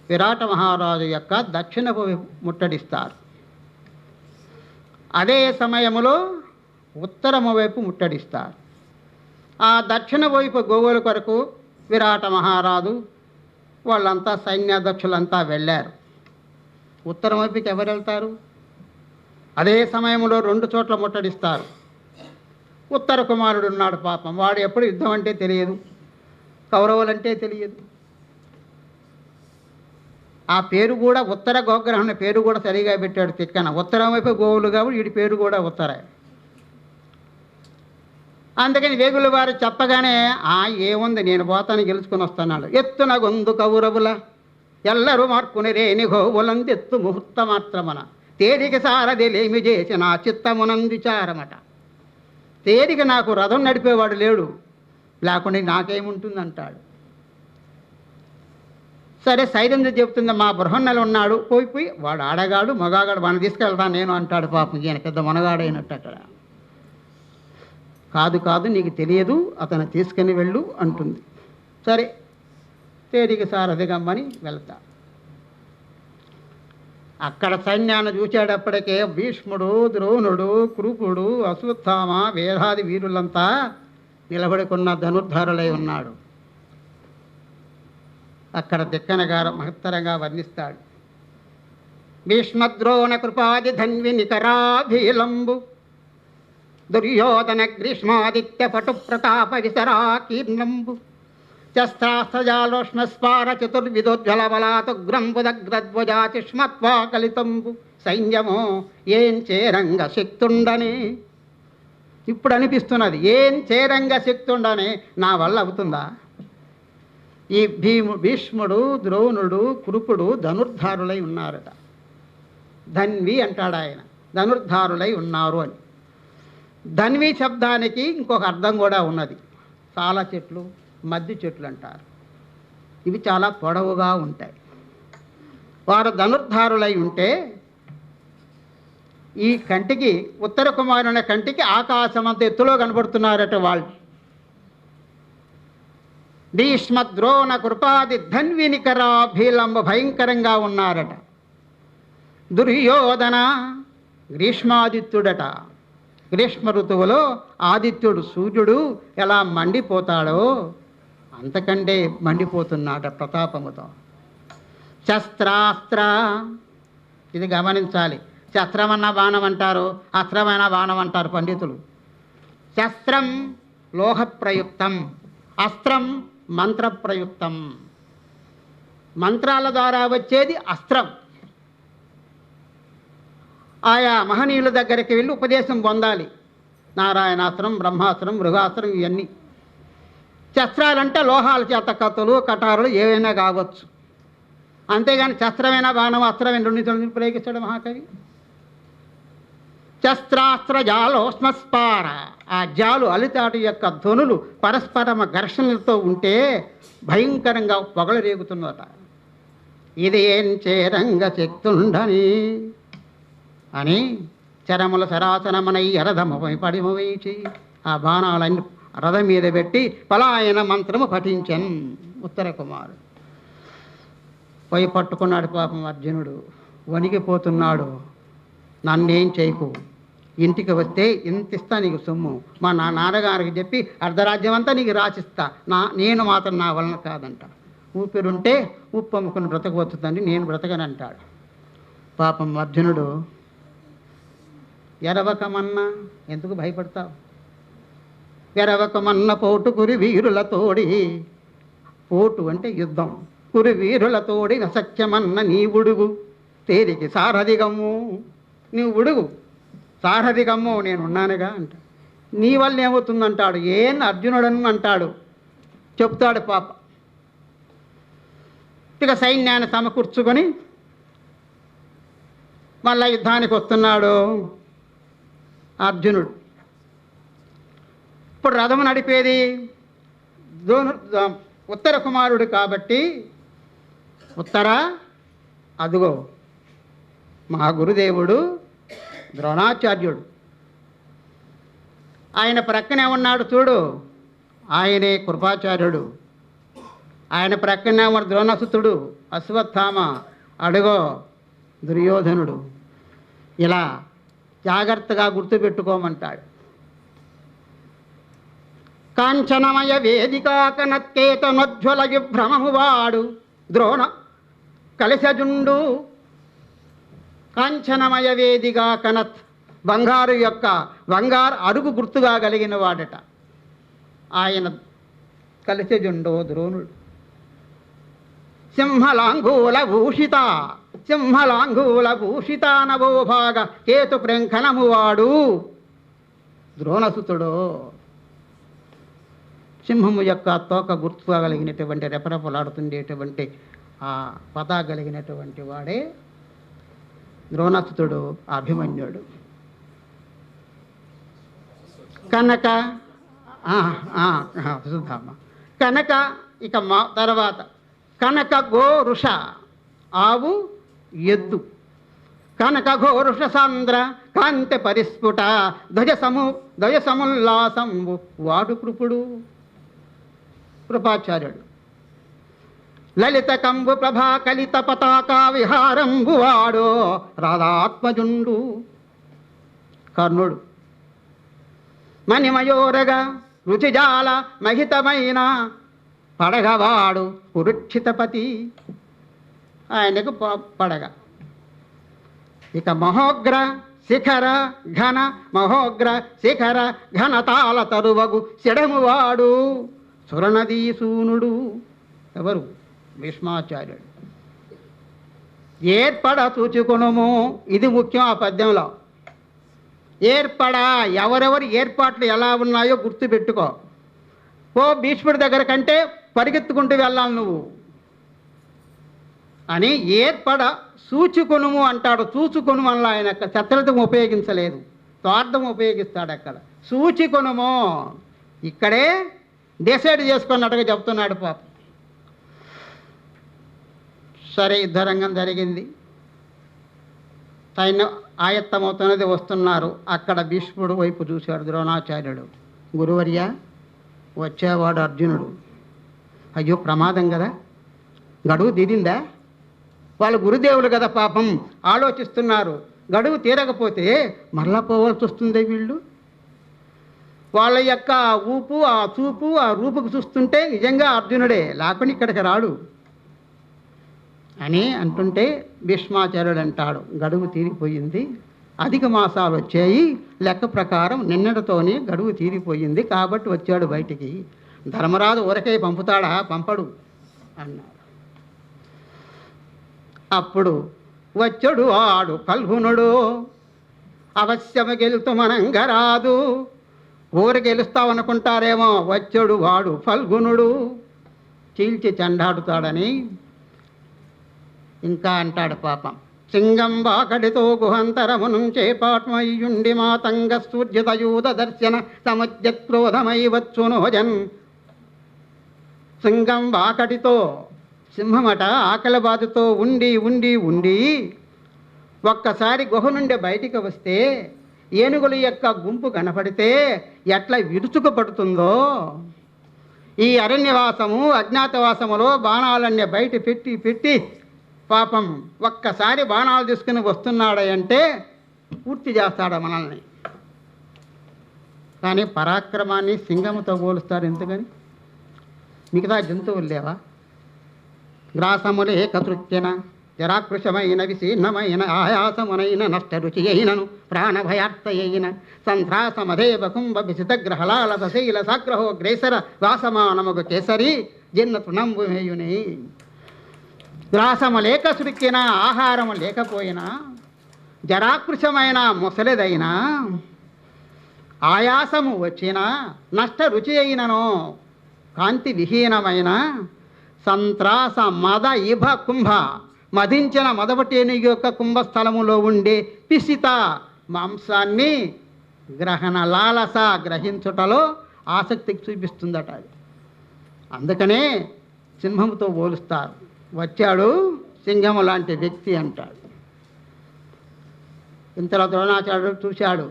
విరాట మహారాజు యొక్క దక్షిణపు ముట్టడిస్తారు. అదే సమయంలో ఉత్తరము వైపు ముట్టడిస్తారు. ఆ దక్షిణ వైపు గోవుల కొరకు విరాట మహారాజు వాళ్ళంతా సైన్యాధ్యక్షులంతా వెళ్ళారు. ఉత్తరం వైపుకి ఎవరు వెళ్తారు? అదే సమయంలో 2 చోట్ల ముట్టడిస్తారు. ఉత్తర కుమారుడు ఉన్నాడు పాపం. వాడు ఎప్పుడు యుద్ధం అంటే తెలియదు, కౌరవులంటే తెలియదు. ఆ పేరు కూడా ఉత్తర గోగ్రహణ పేరు కూడా సరిగా పెట్టాడు తిక్కన. ఉత్తరం వైపు గోవులు కాబట్టి వీడి పేరు కూడా ఉత్తర. అందుకని వేగుల వారు చెప్పగానే ఏముంది నేను పోతాను గెలుచుకుని వస్తున్నాడు. ఎత్తున గొందు కౌరవుల ఎల్లరూ మార్కుని రేని గోవులందెత్తు ముహూర్త మాత్రమన తేరిక సారథి లేమి చేసి నా చిత్తమునందిచారమట. తేరిక నాకు రథం నడిపేవాడు లేడు, లేకుండా నాకేముంటుందంటాడు. సరే సైరంధ్రి చెప్తుంది, మా బృహన్నలు ఉన్నాడు, పోయి వాడు ఆడగాడు మగాగాడు, వాడిని తీసుకెళ్తాను నేను అంటాడు. పాపం ఈయన పెద్ద మనగాడైనట్టు అక్కడ. కాదు నీకు తెలియదు, అతను తీసుకుని వెళ్ళు అంటుంది. సరే తేరిక సారథిగమ్మని వెళ్తా. అక్కడ సైన్యాన్ని చూసేటప్పటికే భీష్ముడు, ద్రోణుడు, కృపుడు, అశ్వత్థామ, వేదాది వీరులంతా నిలబడుకున్న ధనుర్ధారులై ఉన్నాడు. అక్కడ తిక్కన గారు మహత్తరంగా వర్ణిస్తాడు. భీష్మద్రోణ కృపాది ధన్వి నికరాభీలంబు దుర్యోధన గ్రీష్మాదిత్య పటు ప్రతాప విసరా కీర్ణంబు శస్త్రాస్త్రజాలోష్మస్పార చతుర్విధోజ్వల బలాతుగ్రంబుదగ్రధ్వజాతిష్మత్వా కలితంబు సైన్యమో ఏం చేరంగ శక్తుండని. ఇప్పుడు అనిపిస్తున్నది, ఏం చేరంగ శక్తుండని నా వల్ల అవుతుందా? ఈ భీష్ముడు, ద్రోణుడు, కృపుడు ధనుర్ధారులై ఉన్నారట. ధన్వి అంటాడు ఆయన, ధనుర్ధారులై ఉన్నారు అని. ధన్వి శబ్దానికి ఇంకొక అర్థం కూడా ఉన్నది. సాల చెట్లు, మద్ది చెట్లు అంటారు. ఇవి చాలా పొడవుగా ఉంటాయి. వారు ధనుర్ధారులై ఉంటే ఈ కంటికి, ఉత్తర కుమారుని కంటికి ఆకాశమంత ఎత్తులో కనబడుతున్నారట వాళ్ళు. భీష్మద్రోణ కృపాది ధన్వినికరా భీలంబ భయంకరంగా ఉన్నారట. దుర్యోధన గ్రీష్మాదిత్యుడట. గ్రీష్మ ఋతువులో ఆదిత్యుడు, సూర్యుడు ఎలా మండిపోతాడో అంతకంటే మండిపోతున్నాడ ప్రతాపముతో. శస్త్రాస్త్ర, ఇది గమనించాలి. శస్త్రమన్న బాణం అంటారు, అస్త్రమైన బాణం అంటారు పండితులు. శస్త్రం లోహప్రయుక్తం, అస్త్రం మంత్రప్రయుక్తం. మంత్రాల ద్వారా వచ్చేది అస్త్రం. ఆయా మహనీయుల దగ్గరికి వెళ్ళి ఉపదేశం పొందాలి. నారాయణాస్త్రం, బ్రహ్మాస్త్రం, మృగాస్త్రం, ఇవన్నీ. శస్త్రాలంటే లోహాల చేత కత్తులు, కటారులు ఏవైనా కావచ్చు. అంతేగాని శస్త్రమైన బాణం, అస్త్రమైన రెండింటిని ప్రయోగిస్తాడు మహాకవి. శస్త్రాస్త్ర జాలోష్మస్పార, ఆ జాలు అలితాటి యొక్క ధ్వనులు పరస్పరమ ఘర్షణలతో ఉంటే భయంకరంగా పొగలు రేగుతున్నట. ఇది ఏం చేరంగ శక్తుండని అని చరముల సరాసనమనై రథముపై పడిమవేచి ఆ బాణాలన్నీ రథం మీద పెట్టి పలాయన మంత్రము పఠించన్. ఉత్తర కుమారుడు పోయి పట్టుకున్నాడు పాపం అర్జునుడు. వణికిపోతున్నాడు. నన్నేం చేయకు, ఇంటికి వస్తే ఇంత ఇస్తా నీకు సొమ్ము, మా నాన్నగారికి చెప్పి అర్ధరాజ్యం అంతా నీకు రాసిస్తా, నేను మాత్రం నా వలన కాదంట. ఊపిరుంటే ఉప్పు అమ్ముకుని బ్రతకవచ్చుదండి, నేను బ్రతకనంటాడు. పాపం అర్జునుడు ఎరవకమన్నా, ఎందుకు భయపడతావు, ఎరవకమన్న పోటు కురి వీరులతోడి, పోటు అంటే యుద్ధం, కురి వీరులతోడి నసత్యమన్న నీ ఉడుగు తేరికి సారథిగమ్ము, నీవు ఉడుగు సారథిగమ్ము నేనున్నానుగా అంట. నీ వల్ల ఏమవుతుందంటాడు. ఏం అర్జునుడని అంటాడు, చెప్తాడు పాప. ఇక సైన్యాన్ని సమకూర్చుకొని మళ్ళా యుద్ధానికి వస్తున్నాడు అర్జునుడు. ఇప్పుడు రథము నడిపేది ఉత్తర కుమారుడు కాబట్టి, ఉత్తర అదుగో మా గురుదేవుడు ద్రోణాచార్యుడు, ఆయన ప్రక్కనే ఉన్నాడు చూడు, ఆయనే కృపాచార్యుడు. ఆయన ప్రక్కనే ఉన్న ద్రోణసుతుడు, అశ్వత్థామ, అడుగో దుర్యోధనుడు. ఇలా జాగ్రత్తగా గుర్తుపెట్టుకోమంటాడు. కాంచనమయ వేదికాకనత్కేతనోజ్వల విభ్రమము వాడు ద్రోణ కలశజుండు. కాంచనమయ వేదిగా కనత్, బంగారు అరుగు గుర్తుగా కలిగిన వాడట ఆయన కలశజుండో ద్రోణుడు. సింహలాంగూల భూషిత నవోభాగ కేతు ప్రంఖనము వాడు ద్రోణసుతుడు. సింహము యొక్క తోక గుర్తుగా కలిగినటువంటి రెపరెపలాడుతుండేటువంటి ఆ పతా కలిగినటువంటి వాడే ద్రోణసుతుడు, అభిమన్యుడు. కనుక కనుక ఇక తర్వాత కనక గోరుష, ఆవు ఎద్దు. కనక ఘోరుష సాంద్ర కాంతి పరిస్ఫుట ధ్వజసముల్లాసంబు వాడు కృపుడు కృపాచార్యుడు. లలిత కంబు ప్రభా కలిత పతాకా విహారంబు వాడు రాధాత్మజుండు కర్ణుడు. మణిమయోరగ రుచిజాల మహితమైన పడగవాడు పురుక్షితపతి, ఆయనకు పడగ. ఇక మహోగ్ర శిఖర ఘనతాల తరువగు శిడమువాడు సురనదీసూనుడు. ఎవరు? భీష్మాచార్యుడు. ఏర్పడ చూచుకొనుము, ఇది ముఖ్యం ఆ పద్యంలో. ఎవరెవరి ఏర్పాట్లు ఎలా ఉన్నాయో గుర్తుపెట్టుకో. ఓ భీష్ముడి దగ్గర కంటే పరిగెత్తుకుంటూ వెళ్ళాలి నువ్వు అని. ఏర్పడ సూచుకొనుము అంటాడు. చూచుకొను వల్ల ఆయన శత్రుత్వం ఉపయోగించలేదు, స్వార్థం ఉపయోగిస్తాడు అక్కడ. సూచుకొనుము ఇక్కడే డిసైడ్ చేసుకున్నట్టుగా చెప్తున్నాడు పాప. సరే, యుద్ధరంగం జరిగింది. సైన్యం ఆయత్తమవుతున్నది, వస్తున్నారు. అక్కడ భీష్ముడు వైపు చూశాడు ద్రోణాచార్యుడు. గురువర్య, వచ్చేవాడు అర్జునుడు. అయ్యో ప్రమాదం కదా, గడువు తీరిందా? వాళ్ళు గురుదేవులు కదా పాపం, ఆలోచిస్తున్నారు. గడువు తీరకపోతే మరలా పోవాల్సి వస్తుంది వీళ్ళు. వాళ్ళ యొక్క ఆ ఊపు, ఆ చూపు, ఆ రూపుకు చూస్తుంటే నిజంగా అర్జునుడే, లేకుండా ఇక్కడికి రాడు అని అంటుంటే భీష్మాచార్యుడు అంటాడు, గడువు తీరిపోయింది, అధిక మాసాలు వచ్చాయి, లెక్క ప్రకారం నిన్నటితోనే గడువు తీరిపోయింది కాబట్టి వచ్చాడు బయటికి. ధర్మరాజు ఊరకై పంపుతాడా? పంపడు అన్నాడు. అప్పుడు వచ్చడు ఆడు కల్హునుడు, అవశ్యము గెలుతు మనంగరాదు. ఊరు గెలుస్తావనుకుంటారేమో, వచ్చడు వాడు ఫల్గునుడు, చీల్చి చెండాడుతాడని ఇంకా అంటాడు పాపం. సింగం వాకడితో గుహంతరమును చేపాట్మయ్యుండి మాతంగ సూర్యతయూత దర్శన సముద్యక్రోధమై వచ్చునోజన్. సింగం వాకటితో, సింహమట ఆకలి బాధతో ఉండి ఉండి ఉండి ఒక్కసారి గుహ నుండి బయటికి వస్తే ఏనుగుల యొక్క గుంపు కనపడితే ఎట్లా విరుచుకుపడుతుందో, ఈ అరణ్యవాసము అజ్ఞాతవాసములో బాణాలన్నీ బయట పెట్టి పెట్టి పాపం ఒక్కసారి బాణాలు తీసుకుని వస్తున్నాడంటే పూర్తి చేస్తాడు మనల్ని. కానీ పరాక్రమాన్ని సింగముతో పోలుస్తారు ఎందుకని? మిగతా జంతువులు లేవా? గ్రాసములే కతృత్యన జరాకృశమైన విశీర్ణమైన ఆయాసమునైన నష్టరుచి అయినను ప్రాణభయార్త అయిన సంధ్రాసమదేవ కుంభ విసితగ్రహలాలత శైల సాగ్రహో గ్రేసర వాసమానముగు కేసరి జిన్న తృణంబు మేయుని. గ్రాసము లేక సురికిన, ఆహారము లేకపోయినా, జరాకృశమైన ముసలిదైనా, ఆయాసము వచ్చినా, నష్ట రుచి అయినను కాంతి విహీనమైన, సంత్రాస మద ఇభ కుంభ మదించిన మొదపటేనుగు యొక్క కుంభస్థలములో ఉండే పిసిత మాంసాన్ని గ్రహణ లాలస గ్రహించుటలో ఆసక్తికి చూపిస్తుందట అది. అందుకనే సింహముతో పోలుస్తారు. వచ్చాడు సింహము లాంటి వ్యక్తి అంటాడు. ఇంతలో ద్రోణాచార్యుడు చూశాడు,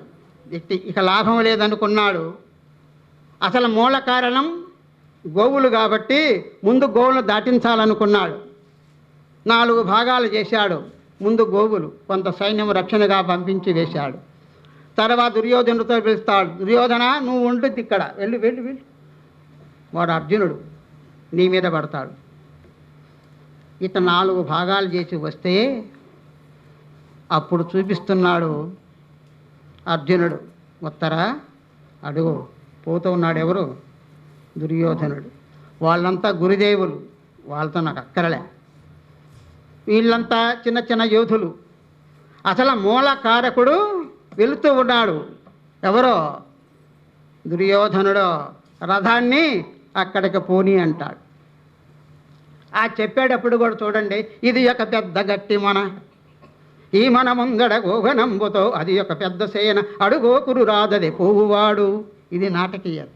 వ్యక్తి ఇక లాభం లేదనుకున్నాడు. అసలు మూల కారణం గోవులు కాబట్టి ముందు గోవులను దాటించాలనుకున్నాడు. 4 భాగాలు చేశాడు. ముందు గోవులు, కొంత సైన్యం రక్షణగా పంపించి వేశాడు. తర్వాత దుర్యోధనుడితో పిలుస్తాడు, దుర్యోధన నువ్వు ఉంటుంది ఇక్కడ, వెళ్ళు వెళ్ళు వెళ్ళు. వాడు అర్జునుడు నీ మీద పడతాడు. ఇక 4 భాగాలు చేసి వస్తే అప్పుడు చూపిస్తున్నాడు అర్జునుడు. ఉత్తరా అడుగు పోతూ ఉన్నాడు. ఎవరు? దుర్యోధనుడు. వాళ్ళంతా గురుదేవులు, వాళ్ళతో నాకు అక్కరలే. వీళ్ళంతా చిన్న చిన్న యోధులు. అసలు మూల కారకుడు వెళుతూ ఉన్నాడు. ఎవరో? దుర్యోధనుడు. రథాన్ని అక్కడికి పోనీ అంటాడు. ఆ చెప్పేటప్పుడు కూడా చూడండి, ఇది ఒక పెద్ద గట్టి మన, ఈ మన ముందడ గోగనంబుతో అది ఒక పెద్ద సేన అడుగోకురు రాదది పోవువాడు. ఇది నాటకీయత.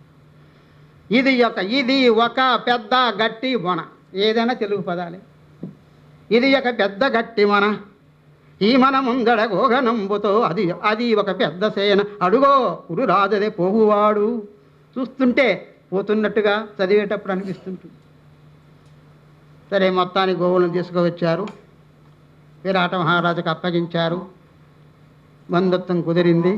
ఇది ఒక పెద్ద గట్టి మొన. ఏదైనా తెలుగు పదాలే. ఇది ఒక పెద్ద గట్టి మన, ఈ మన ముందడ గోగనంబుతో అది ఒక పెద్ద సేన అడుగో కురు రాదదే పోవువాడు. చూస్తుంటే పోతున్నట్టుగా చదివేటప్పుడు అనిపిస్తుంటుంది. సరే, మొత్తానికి గోవులను తీసుకువచ్చారు. విరాట మహారాజుకు అప్పగించారు. బంధుత్వం కుదిరింది.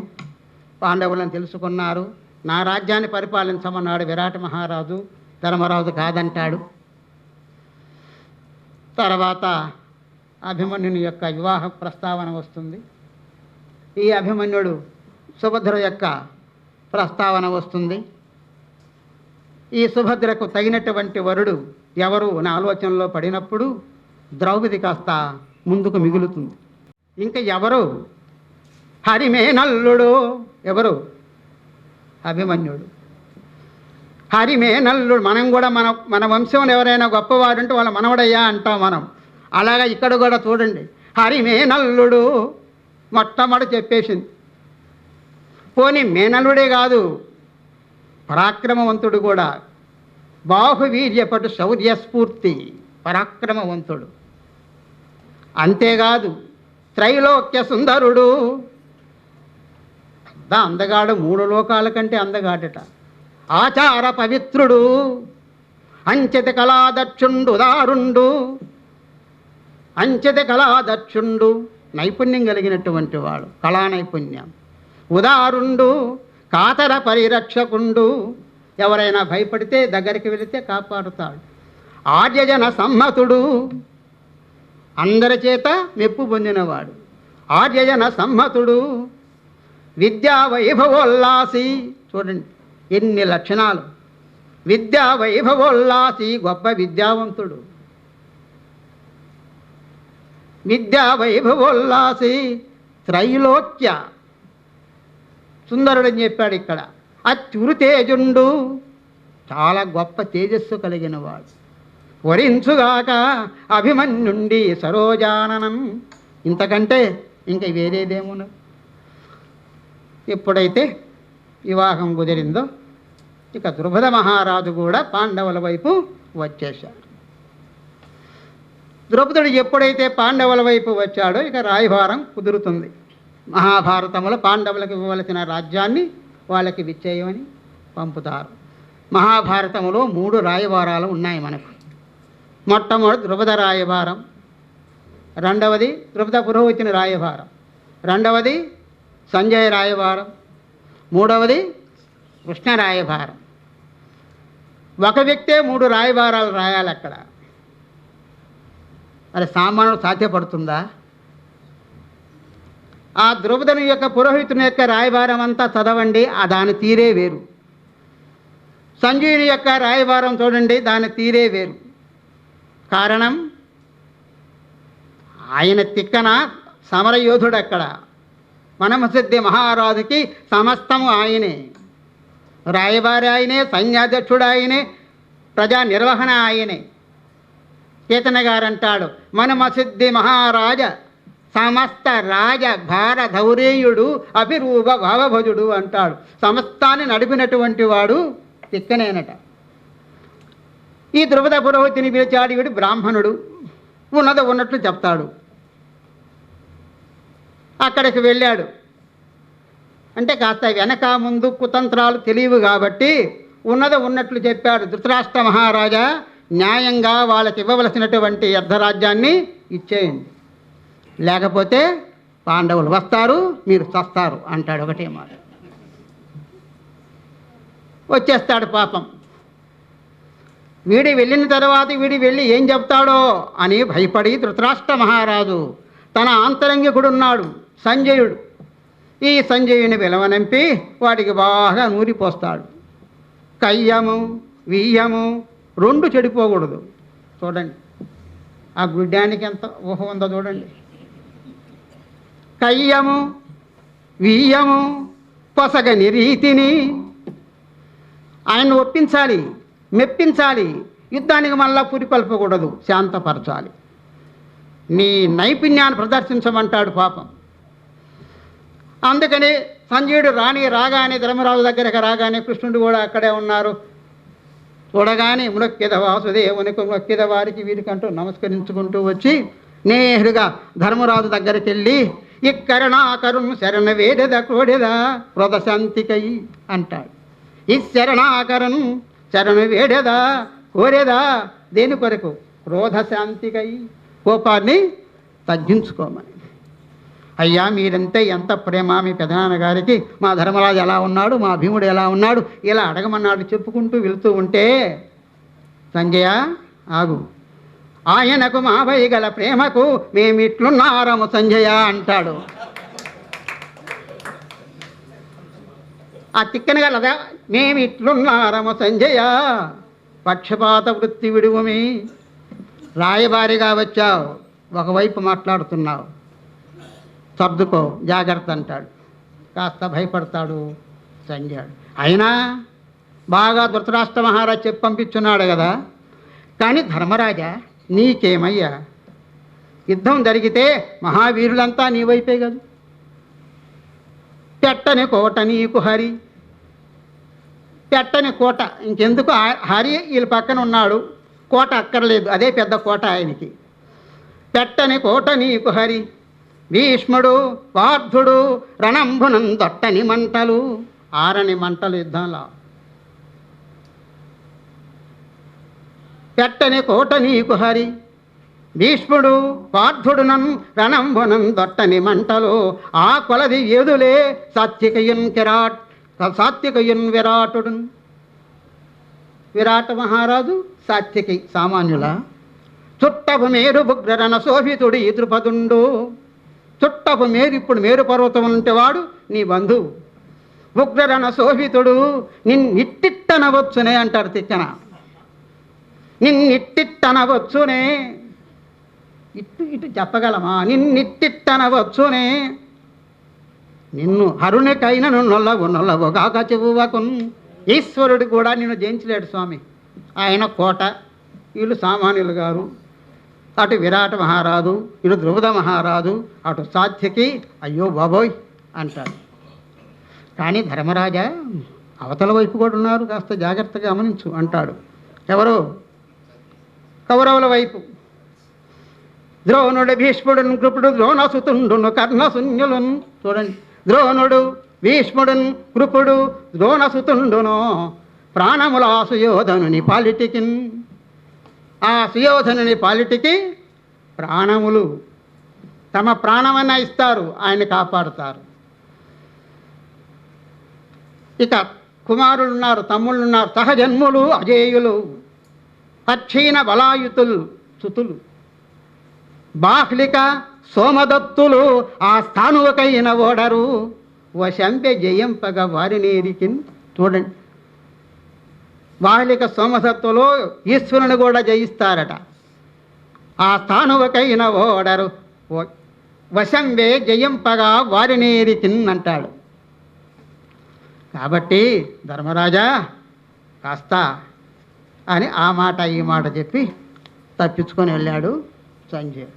పాండవులను తెలుసుకున్నారు. నా రాజ్యాన్ని పరిపాలించమన్నాడు విరాట మహారాజు. ధర్మరాజు కాదంటాడు. తర్వాత అభిమన్యుని యొక్క వివాహ ప్రస్తావన వస్తుంది. ఈ అభిమన్యుడు సుభద్ర యొక్క ప్రస్తావన వస్తుంది. ఈ సుభద్రకు తగినటువంటి వరుడు ఎవరు నా ఆలోచనలో పడినప్పుడు ద్రౌపది కాస్త ముందుకు మిగులుతుంది. ఇంకా ఎవరు? హరిమేనల్లుడు. ఎవరు? అభిమన్యుడు. హరిమేనల్లుడు. మనం కూడా మన వంశంలో ఎవరైనా గొప్పవాడు అంటే వాళ్ళ మనవడయ్యా అంటాం మనం. అలాగా ఇక్కడ కూడా చూడండి, హరిమేనల్లుడు మొట్టమొదటి చెప్పేసింది. పోనీ మేనల్లుడే కాదు, పరాక్రమవంతుడు కూడా. బాహువీర్యపటు శౌర్యస్ఫూర్తి, పరాక్రమవంతుడు. అంతేకాదు త్రైలోక్య సుందరుడు. అందగాడు, 3 లోకాల కంటే అందగాడట. ఆచార పవిత్రుడు, అంచెత కళాదక్షుండు దారుండు. అంచెత కళాదక్షుండు, నైపుణ్యం కలిగినటువంటి వాడు, కళా నైపుణ్యం. ఉదారుండు, కాతర పరిరక్షకుండు, ఎవరైనా భయపడితే దగ్గరికి వెళితే కాపాడుతాడు. ఆర్యజన సమ్మతుడు, అందరి చేత మెప్పు పొందినవాడు. ఆర్యజన సమ్మతుడు, విద్యా వైభవోల్లాసి, చూడండి ఎన్ని లక్షణాలు. విద్యా వైభవోల్లాసి, గొప్ప విద్యావంతుడు. విద్యా వైభవోల్లాసి, త్రైలోక్య సుందరుడని చెప్పాడు ఇక్కడ. అచ్యురుతేజుండు, చాలా గొప్ప తేజస్సు కలిగిన వాడు. వరించుగాక అభిమన్యుండి సరోజాననం, ఇంతకంటే ఇంకా వేరేదేమును. ఎప్పుడైతే వివాహం కుదిరిందో ఇక ద్రుపద మహారాజు కూడా పాండవుల వైపు వచ్చేశాడు. ద్రౌపదుడు ఎప్పుడైతే పాండవుల వైపు వచ్చాడో ఇక రాయభారం కుదురుతుంది. మహాభారతంలో పాండవులకు ఇవ్వవలసిన రాజ్యాన్ని వాళ్ళకి విచ్చేయమని పంపుతారు. మహాభారతంలో 3 రాయబారాలు ఉన్నాయి మనకు. మొట్టమొదటి ద్రుపద రాయబారం, రెండవది ద్రుపద పురోహితుని రాయబారం, రెండవది సంజయ రాయబారం, మూడవది కృష్ణ రాయబారం. ఒక వ్యక్తే 3 రాయబారాలు రాయాలి అక్కడ. మరి సామాన్యుడు సాధ్యపడుతుందా? ఆ ద్రౌపదుని యొక్క పురోహితుని యొక్క రాయబారం అంతా చదవండి, దాని తీరే వేరు. సంజయుని యొక్క రాయబారం చూడండి, దాని తీరే వేరు. కారణం, ఆయన తిక్కన సమరయోధుడు. అక్కడ మనమసిద్ధి మహారాజుకి సమస్తము ఆయనే. రాయబారి ఆయనే, సైన్యాధ్యక్షుడు ఆయనే, ప్రజా నిర్వహణ ఆయనే. కేతన గారు అంటాడు, మనమసిద్ధి మహారాజ సమస్త రాజ భార ధౌరేయుడు అభిరూప భావభజుడు అంటాడు. సమస్తాన్ని నడిపినటువంటి వాడు తిక్కనేనట. ఈ ద్రుపద పురోహితుని పిలిచాడు. వీడు బ్రాహ్మణుడు, ఉన్నట్లు చెప్తాడు. అక్కడికి వెళ్ళాడు అంటే కాస్త వెనక ముందు కుతంత్రాలు తెలియవు కాబట్టి ఉన్నట్లు చెప్పాడు. ధృతరాష్ట్ర మహారాజా, న్యాయంగా వాళ్ళకి ఇవ్వవలసినటువంటి అర్ధరాజ్యాన్ని ఇచ్చేయండి, లేకపోతే పాండవులు వస్తారు, మీరు చస్తారు అంటాడు. ఒకటే మాట. వచ్చేస్తాడు పాపం. వీడి వెళ్ళిన తర్వాత వీడి వెళ్ళి ఏం చెప్తాడో అని భయపడి ధృతరాష్ట్ర మహారాజు తన ఆంతరంగికుడున్నాడు సంజయుడు. ఈ సంజయుని విలవనంపి వాడికి బాగా నూరిపోస్తాడు. కయ్యము వియ్యము 2 చెడిపోకూడదు. చూడండి ఆ గుడ్డానికి ఎంత ఊహ ఉందో చూడండి. కయ్యము వియ్యము పొసగని రీతిని ఆయన్ని ఒప్పించాలి, మెప్పించాలి. యుద్ధానికి మళ్ళా పురికొల్పకూడదు, శాంతపరచాలి. నీ నైపుణ్యాన్ని ప్రదర్శించమంటాడు పాపం. అందుకని సంజయుడు రాగానే ధర్మరాజు దగ్గరకు రాగానే కృష్ణుడు కూడా అక్కడే ఉన్నారు. చూడగానే మృక్కిద వాసుదేవునికి మృక్కిద వారికి వీరికంటూ నమస్కరించుకుంటూ వచ్చి నేరుగా ధర్మరాజు దగ్గరికి వెళ్ళి ఇక్కరణాకరుణ్ శరణ వేడెద కోడెద ప్రదశాంతికై అంటాడు. ఈ శరణాకరుణ్ శరణ వేడెదా కోరేదా దేని కొరకు? క్రోధశాంతికై, కోపాన్ని తగ్గించుకోమని. అయ్యా మీరంటే ఎంత ప్రేమ మీ పెదనాన్నగారికి, మా ధర్మరాజు ఎలా ఉన్నాడు, మా భీముడు ఎలా ఉన్నాడు, ఇలా అడగమన్నాడు చెప్పుకుంటూ వెళుతూ ఉంటే, సంజయ ఆగు, ఆయనకు మాపై గల ప్రేమకు మేమిట్లున్నారము సంజయ అంటాడు. ఆ తిక్కన గలదా, మేమిట్లున్నారము సంజయ, పక్షపాత వృత్తి విడువమి. రాయబారిగా వచ్చావు, ఒకవైపు మాట్లాడుతున్నావు, సర్దుకో జాగ్రత్త అంటాడు. కాస్త భయపడతాడు సంజయుడు. అయినా బాగా ధృతరాష్ట్ర మహారాజు చెప్పి పంపించున్నాడు కదా. కానీ ధర్మరాజా నీకేమయ్యా, యుద్ధం జరిగితే మహావీరులంతా నీ వైపే కదా. పెట్టని కోట నీకు హరి, పెట్టని కోట ఇంకెందుకు, హరి వీళ్ళ పక్కన ఉన్నాడు, కోట అక్కర్లేదు, అదే పెద్ద కోట ఆయనకి. పెట్టని కోట నీకు హరి, భీష్ముడు పార్థుడు రణంభునం దొట్టని మంటలు, ఆరని మంటలు యుద్ధంలో. పెట్టని కోట నీకు హరి, భీష్ముడు పార్థుడునం రణంభునం దొట్టని మంటలు, ఆ కొలది ఏదులే సాత్వికయున్ కిరాట్ సాత్వికయున్ విరాటుడున్. విరాట మహారాజు సాత్వికి సామాన్యుల. చుట్టపు మేరు బుగ్రరణ శోభితుడు ఈ ద్రుపదుండు. చుట్టపు మేరు, ఇప్పుడు మేరు పర్వతం అంటే వాడు నీ బంధువు. ఉగ్రరణ శోభితుడు నిన్నిట్టిట్టనవచ్చునే అంటారు తిక్కన. నిన్నిట్టిట్టనవచ్చునే, ఇటు ఇటు చెప్పగలమా? నిన్నిట్టిట్టనవచ్చునే, నిన్ను హరునికైన నొల్లవుగాక చెవువకున్. ఈశ్వరుడు కూడా నిన్ను జయించలేడు స్వామి. ఆయన కోట, వీళ్ళు సామాన్యులు గారు. అటు విరాట మహారాజు, ఇటు ద్రుపద మహారాజు, అటు సాత్యకి అయ్యో బాబోయ్ అంటాడు. కానీ ధర్మరాజా అవతల వైపు కూడా ఉన్నారు, కాస్త జాగ్రత్తగా గమనించు అంటాడు. ఎవరు? కౌరవుల వైపు. ద్రోణుడు భీష్ముడును కృపుడు ద్రోణసుతుండును కర్ణశూన్యులును. చూడండి, ద్రోణుడు భీష్ముడును కృపుడు ద్రోణసుతుండును ప్రాణముల సుయోధనుని పాలిటికిన్. ఆ సుయోధనుని పాలిటికి ప్రాణములు, తమ ప్రాణమన్నా ఇస్తారు, ఆయన కాపాడుతారు. ఇక కుమారులు ఉన్నారు, తమ్ముళ్ళు ఉన్నారు, సహజన్ములు అజేయులు, అక్షీణ బలాయుతులు సుతులు, బాహ్లిక సోమదత్తులు ఆ స్థానువకైన ఓడరు వశంపె జయంపగ వారినేరికిన్. చూడండి, బాహ్లిక సోమదత్తులు ఈశ్వరుని కూడా జయిస్తారట. ఆ స్థానువకైన ఓడరు వశంబే జయంపగా వారినేరికిన్ అంటాడు. కాబట్టి ధర్మరాజా కాస్త అని ఆ మాట ఈ మాట చెప్పి తప్పించుకొని వెళ్ళాడు సంజయుడు.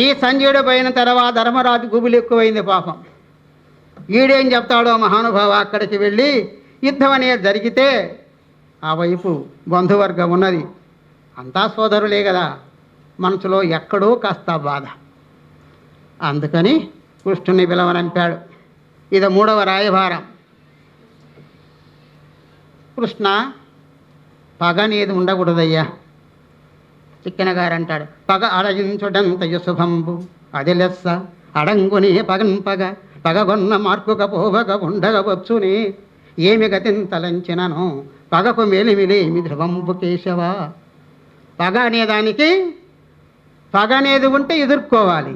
ఈ సంజయుడు పోయిన తర్వాత ధర్మరాజు గుబులు ఎక్కువైంది పాపం. ఈడేం చెప్తాడో మహానుభావ. అక్కడికి వెళ్ళి యుద్ధం అనేది జరిగితే ఆ వైపు బంధువర్గం ఉన్నది, అంతా సోదరులే కదా, మనసులో ఎక్కడో కాస్త బాధ. అందుకని కృష్ణుని పిలవనంపాడు. ఇది 3వ రాయభారం. కృష్ణ, పగ అనేది ఉండకూడదయ్యా. చిక్కెన గారు అంటాడు, పగ అడగించుడంతయు శుభంబు అది లెస్స అడంగుని పగన్ పగ పగగొన్న మార్కుక పోవక ఉండగవచ్చుని ఏమి గతింతలంచినను పగకు మేలిమిలేమి ధ్రువంబు కేశవ. పగ అనేదానికి, పగ అనేది ఉంటే ఎదుర్కోవాలి,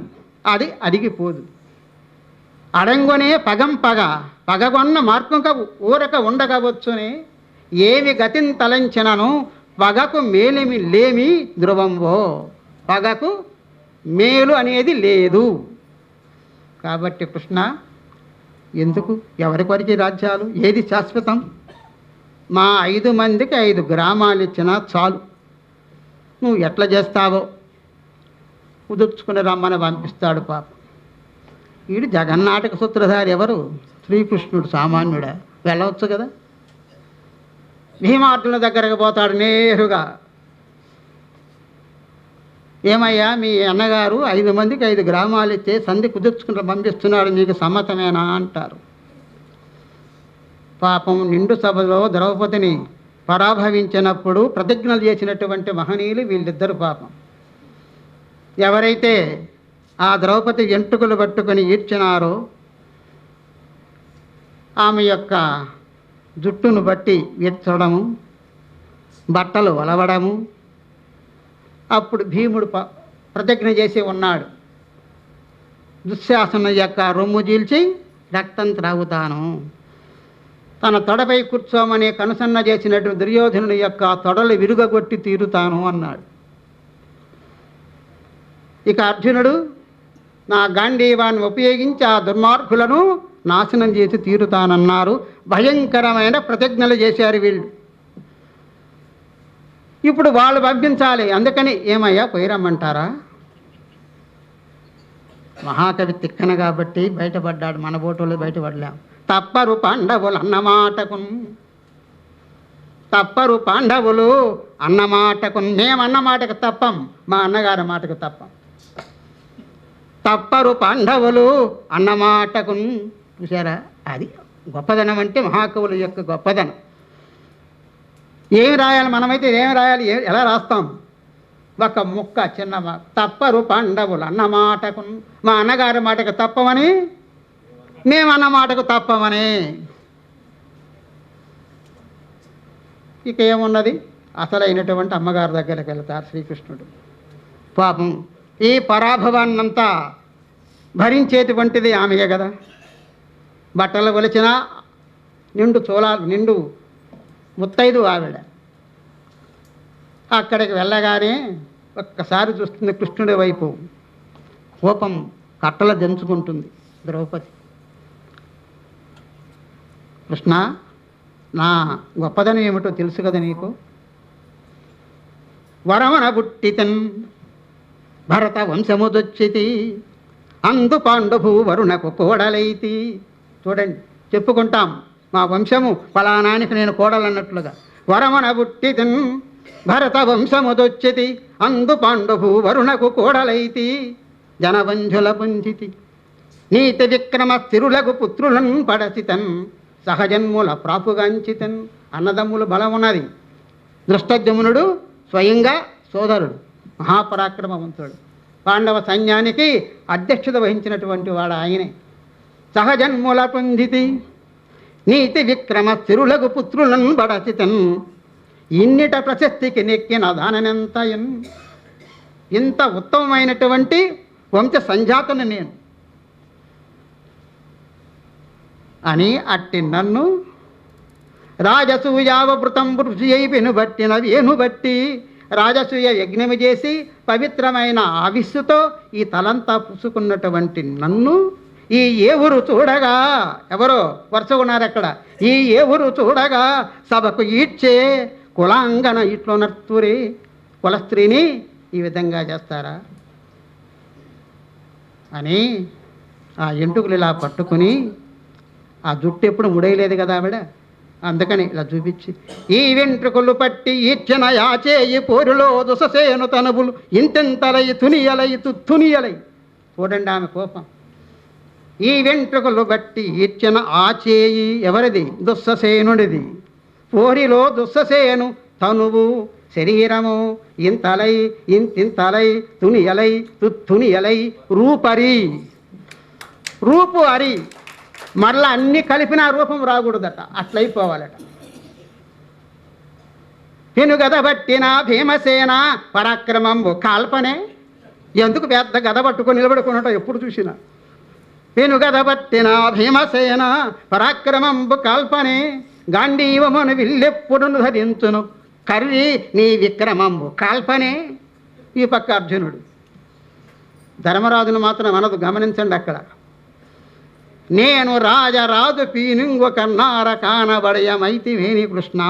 అది అడిగిపోదు. అడంగునే పగం పగ పగగొన్న మార్కుక ఊరక ఉండగవచ్చుని ఏమి గతింతలంచినను పగకు మేలిమి లేమి ధ్రువంబో. పగకు మేలు అనేది లేదు. కాబట్టి కృష్ణ, ఎందుకు ఎవరికొరికి రాజ్యాలు? ఏది శాశ్వతం? మా 5 మందికి 5 గ్రామాలు ఇచ్చినా చాలు. నువ్వు ఎట్లా చేస్తావో కుదుర్చుకుని రమ్మని పంపిస్తాడు పాపం. వీడు జగన్నాటక సూత్రధారి. ఎవరు? శ్రీకృష్ణుడు. సామాన్యుడా? వెళ్ళవచ్చు కదా. భీమార్జునుల దగ్గరకు పోతాడు నేరుగా. ఏమయ్యా, మీ అన్నగారు 5 మందికి 5 గ్రామాలు ఇచ్చే సంధి కుదుర్చుకుంటూ పంపిస్తున్నాడు, మీకు సమ్మతమేనా అంటారు. పాపం నిండు సభలో ద్రౌపదిని పరాభవించినప్పుడు ప్రతిజ్ఞలు చేసినటువంటి మహనీయులు వీళ్ళిద్దరు. పాపం ఎవరైతే ఆ ద్రౌపది ఎంటుకలు పట్టుకొని ఈడ్చినారో ఆమె యొక్క జుట్టును బట్టి ఈడ్చడము, బట్టలు వలవడము. అప్పుడు భీముడు ప్రతిజ్ఞ చేసి ఉన్నాడు, దుశ్శాసన యొక్క రొమ్ము చీల్చి రక్తం త్రాగుతాను. తన తొడపై కూర్చోమని కనుసన్న చేసినటువంటి దుర్యోధనుని యొక్క తొడలు విరుగగొట్టి తీరుతాను అన్నాడు. ఇక అర్జునుడు, నా గాంధీవాన్ని ఉపయోగించి ఆ దుర్మార్గులను నాశనం చేసి తీరుతానన్నారు. భయంకరమైన ప్రతిజ్ఞలు చేశారు వీళ్ళు. ఇప్పుడు వాళ్ళు పంపించాలి. అందుకని ఏమయ్యా పోయిరమ్మంటారా? మహాకవి తిక్కన కాబట్టి బయటపడ్డాడు, మన బోటోళ్ళు బయటపడలేం. తప్పరు పాండవులు అన్నమాటకు, తప్పరు పాండవులు అన్నమాటకు. మేమన్నమాటకు తప్పం, మా అన్నగారి మాటకు తప్పం. తప్పరు పాండవులు అన్నమాటకు. చూసారా, అది గొప్పదనం అంటే మహాకవుల యొక్క గొప్పదనం. ఏమి రాయాలి మనమైతే? ఏమి రాయాలి? ఎలా రాస్తాం? ఒక ముక్క చిన్న తప్పరు పాండవులు అన్నమాటకు. మా అన్నగారి మాటకు తప్పమని, మేమన్న మాటకు తప్పమని. ఇక ఏమున్నది, అసలైనటువంటి అమ్మగారి దగ్గరికి వెళ్తారు శ్రీకృష్ణుడు. పాపం ఈ పరాభవాన్నంతా భరించేటువంటిది ఆమెయే కదా. బట్టలు కొలిచిన నిండు చోళాలు, నిండు ముత్తైదు ఆవిడ. అక్కడికి వెళ్ళగానే ఒక్కసారి చూస్తుంది కృష్ణుడి వైపు. కోపం కట్టలు దంచుకుంటుంది ద్రౌపది. కృష్ణ, నా గొప్పదనం ఏమిటో తెలుసు కదా నీకు. వరమణ బుట్టితన్ భరత వంశముదొచ్చితి అందు పాండుభూ వరుణకు కోడలైతి. చూడండి, చెప్పుకుంటాం మా వంశము ఫలానానికి నేను కోడలన్నట్లుగా. వరమణ బుట్టితన్ భరత వంశముదొచ్చితి అందు పాండుభూ వరుణకు కోడలైతి జనవంజుల పుంజితి నీతి విక్రమ స్థిరులకు పుత్రులను పడచితన్ సహజన్ముల ప్రాపుగాంచితన్. అన్నదమ్ములు బలమున్నది. దృష్టద్యుమ్నుడు స్వయంగా సోదరుడు, మహాపరాక్రమవంతుడు. పాండవ సైన్యానికి అధ్యక్షత వహించినటువంటి వాడు ఆయనే. సహజన్ముల పుంజితి నీతి విక్రమ స్థిరులకు పుత్రులను బడచితన్ ఇన్నిట ప్రశస్తికి నెక్కిన దాననెంతయన్. ఇంత ఉత్తమమైనటువంటి వంశ సంజాతను నేను అని అట్టి నన్ను రాజసూయావృతం ఋషి అయిపోయిన బట్టిన వేణు బట్టి రాజసూయ యజ్ఞము చేసి పవిత్రమైన ఆవిస్సుతో ఈ తలంతా పూసుకున్నటువంటి నన్ను ఈ ఏ ఊరు చూడగా, ఎవరో వరుస ఉన్నారు అక్కడ, ఈ ఏ ఊరు చూడగా సభకు ఈడ్చే కులాంగన ఇట్లో నర్తురే. కుల స్త్రీని ఈ విధంగా చేస్తారా అని ఆ ఎంటుకలు ఇలా పట్టుకుని, ఆ జుట్టు ఎప్పుడు ముడయలేదు కదా ఆవిడ, అందుకని ఇలా చూపించి ఈ వెంట్రుకలు పట్టి ఈడ్చిన యాచేయి పోరులో దుససేను తనుబులు ఇంతెంతలై తునియలై తునియలై. చూడండి ఆమె కోపం. ఈ వెంట్రుకలు బట్టి ఈడ్చిన ఆచేయి ఎవరిది? దుస్ససేనుడిది. పోరిలో దుస్ససేను తనువు శరీరము ఇంతలై ఇంతింతలై తునియలై తునియలై రూపరి. రూపు అరి, మరలా అన్ని కలిపిన రూపం రాకూడదట, అట్లయిపోవాలట. పెనుగద పట్టిన భీమసేన పరాక్రమంబు కాల్పనే. ఎందుకు పెద్ద గద పట్టుకొని నిలబడుకున్నట్టు ఎప్పుడు చూసినా. పెనుగద పట్టిన భీమసేన పరాక్రమంబు కాల్పనే గాంధీవమును విల్లెప్పుడును ధరించును కర్రి నీ విక్రమంబు కాల్పనే. ఈ పక్క అర్జునుడు. ధర్మరాజును మాత్రం మనదు, గమనించండి అక్కడ. నేను రాజరాజు పీనుంగు కన్నార కానబడయమైతి వేణి కృష్ణ.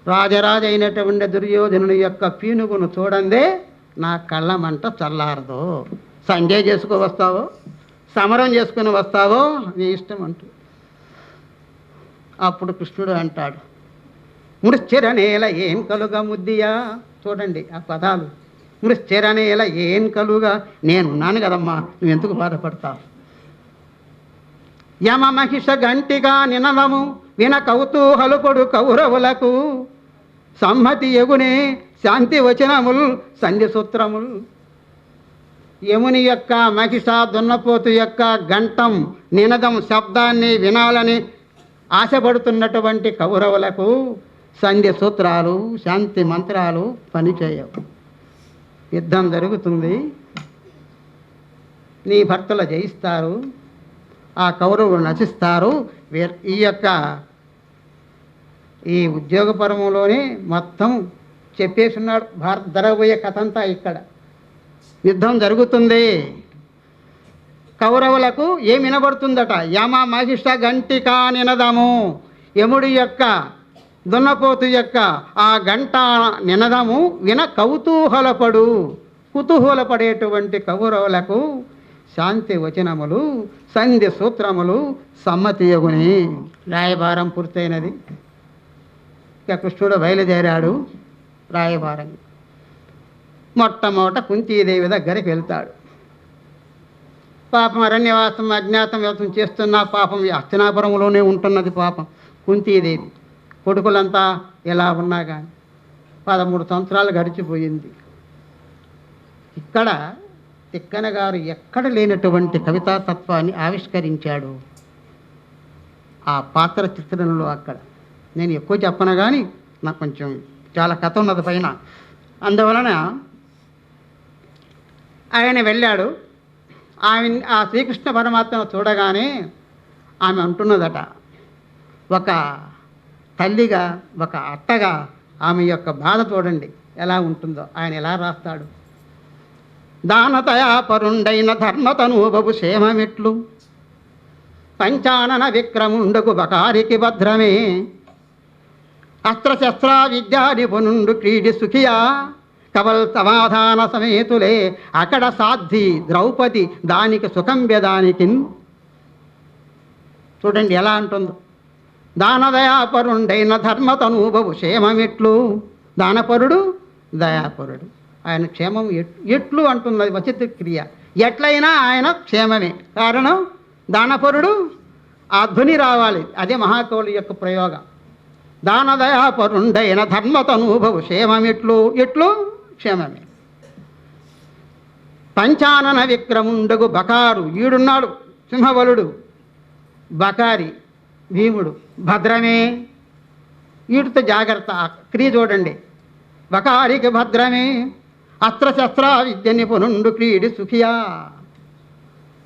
రాజరాజు అయినటువంటి దుర్యోధనుని యొక్క పీనుగును చూడందే నా కళ్ళ మంట చల్లారదు. సంజయ్ చేసుకు వస్తావో, సమరం చేసుకుని వస్తావో నీ ఇష్టం అంటూ. అప్పుడు కృష్ణుడు అంటాడు, మృశ్చిర నేల ఏం కలుగా ముద్దియా. చూడండి ఆ పదాలు. మృశ్చిర నేల ఏం కలుగా, నేనున్నాను కదమ్మా, నువ్వెందుకు బాధపడతావు. యమ మహిష గంటిగా నినలము విన కౌతూహలుపడు కౌరవులకు సమ్మతి ఎగునే శాంతి వచనముల్ సంధి సూత్రముల్. యముని యొక్క మహిష దున్నపోతు యొక్క గంటం నినదం శబ్దాన్ని వినాలని ఆశపడుతున్నటువంటి కౌరవులకు సంధి సూత్రాలు శాంతి మంత్రాలు పనిచేయవు. యుద్ధం జరుగుతుంది, నీ భర్తలు జయిస్తారు, ఆ కౌరవులు నశిస్తారు. ఈ ఉద్యోగ పరములోనే మొత్తం చెప్పేస్తున్నాడు. భారత జరగబోయే కథ అంతా ఇక్కడ. యుద్ధం జరుగుతుంది, కౌరవులకు ఏం వినబడుతుందట? యమ మహిష గంటికా నినదము. యముడి యొక్క దున్నపోతు యొక్క ఆ గంట నినదము విన కౌతూహలపడు. కుతూహలపడేటువంటి కౌరవులకు శాంతి వచనములు సంధి సూత్రములు సమ్మతియగుని. రాయబారం పూర్తయినది. ఇక కృష్ణుడు బయలుదేరాడు రాయబారం. మొట్టమొదట కుంతీదేవి దగ్గరికి వెళ్తాడు. పాపం అరణ్యవాసం అజ్ఞాతం వ్యవసం చేస్తున్న పాపం హస్తినాపురంలోనే ఉంటున్నది పాపం కుంతీదేవి. కొడుకులంతా ఎలా ఉన్నా కానీ 13 సంవత్సరాలు గడిచిపోయింది. ఇక్కడ తిక్కన గారు ఎక్కడ లేనటువంటి కవితా తత్వాన్ని ఆవిష్కరించాడు ఆ పాత్ర చిత్రణలో. అక్కడ నేను ఎక్కువ చెప్పను కానీ నాకు కొంచెం చాలా కథ ఉన్నది పైన. అందువలన ఆయన వెళ్ళాడు. ఆ శ్రీకృష్ణ పరమాత్మను చూడగానే ఆమె అంటున్నదట, ఒక తల్లిగా ఒక అత్తగా ఆమె యొక్క బాధ చూడండి ఎలా ఉంటుందో. ఆయన ఎలా రాస్తాడు, దానతయాపరుండైన ధర్మతనూబు క్షేమమిట్లు పంచానన విక్రముండకు బకారికి భద్రమే అస్త్రశస్త్రా విద్యా నిపుణుండు క్రీడి సుఖియా కవల్ సమాధాన సమేతులే అక్కడ సాధ్వి ద్రౌపది దానికి సుఖం వ్యదానికి. చూడండి ఎలా అంటుందో, దానదయాపరుండైన ధర్మతనూబు క్షేమమిట్లు. దానపరుడు దయాపరుడు, ఆయన క్షేమం ఎట్లు అంటున్నది వచిత్ర క్రియ. ఎట్లయినా ఆయన క్షేమమే. కారణం దానపరుడు, ఆ ధ్వని రావాలి, అదే మహాకవుల యొక్క ప్రయోగం. దానదయాపరుండైన ధర్మతనూబు క్షేమమిట్లు, ఎట్లు క్షేమమే. పంచానన విక్రముండగు బకారు, ఈడున్నాడు సింహబలుడు, బకారి భీముడు భద్రమే. ఈడుతో జాగ్రత్త, క్రియ చూడండి, బకారికి భద్రమే అస్త్రశస్త్ర విద్య నిపుణుండు క్రీడి సుఖియా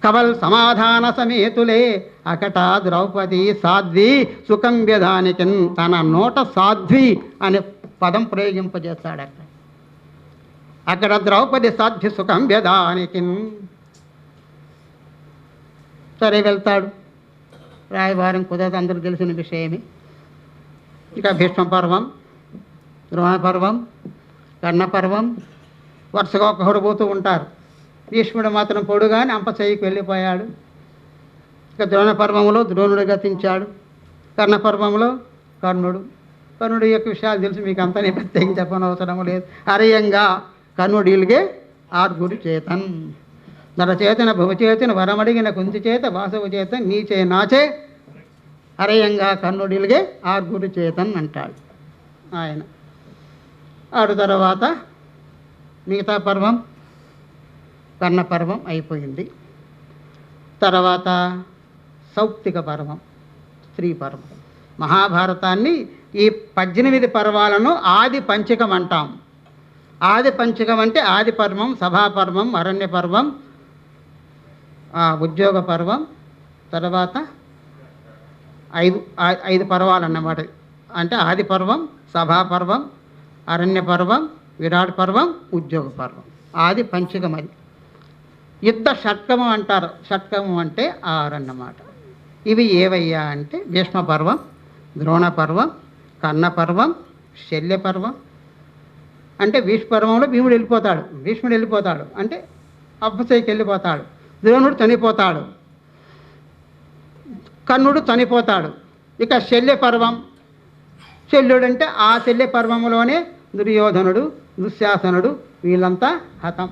కవల్ సమాధాన సమేతులే అకట ద్రౌపది సాధ్వి సుఖం వ్యదానికి. తన నోట సాధ్వి అనే పదం ప్రయోగింపజేస్తాడు అక్కడ ద్రౌపది సాధ్వి సుఖం వ్యదానికి. సరే వెళ్తాడు, రాయబారం కుదరదు, అందరూ తెలిసిన విషయమే. ఇక భీష్మ పర్వం, ద్రోణ పర్వం, కర్ణ పర్వం, వరుసగా ఒక్కొక్కడు పోతూ ఉంటారు. భీష్ముడు మాత్రం పొడుగానే అంపశయ్యకి వెళ్ళిపోయాడు. ఇక ద్రోణ పర్వంలో ద్రోణుడు గతించాడు. కర్ణ పర్వంలో కర్ణుడు యొక్క విషయాలు తెలుసు మీకు, అంతా నేను ప్రత్యేకం చెప్పనవసరం లేదు. హరియంగా కర్ణుడిల్గే ఆర్గుడు చేతన్ నరచేతన భువచేతన వరమడిగిన కుంతి చేత వాసవ చేత నీచే నాచే హరయంగా కర్ణుడిల్గే ఆర్గుడు చేతన్ అంటాడు ఆయన. ఆడు తర్వాత మిగతా పర్వం కర్ణ పర్వం అయిపోయింది. తర్వాత సౌప్తిక పర్వం, స్త్రీ పర్వం. మహాభారతాన్ని ఈ 18 పర్వాలను ఆది పంచకం అంటాం. ఆది పంచకం అంటే ఆది పర్వం, సభాపర్వం, అరణ్య పర్వం, ఉద్యోగ పర్వం, తర్వాత 5 పర్వాలు అన్నమాట. అంటే ఆది పర్వం, సభాపర్వం, అరణ్య పర్వం, విరాట్ పర్వం, ఉద్యోగ పర్వం. ఆది పంచకం అది. యుద్ధ షట్కము అంటారు. షట్కము అంటే 6 అన్నమాట. ఇవి ఏవయ్యా అంటే భీష్మ పర్వం, ద్రోణ పర్వం, కర్ణ పర్వం, శల్య పర్వం. అంటే భీష్మ పర్వంలో భీష్ముడు వెళ్ళిపోతాడు అంటే అప్పసైకి వెళ్ళిపోతాడు. ద్రోణుడు చనిపోతాడు, కర్ణుడు చనిపోతాడు. ఇక శల్య పర్వం, శల్యుడు అంటే ఆ శల్య పర్వంలోనే దుర్యోధనుడు, దుశ్శాసనుడు వీళ్ళంతా హతం.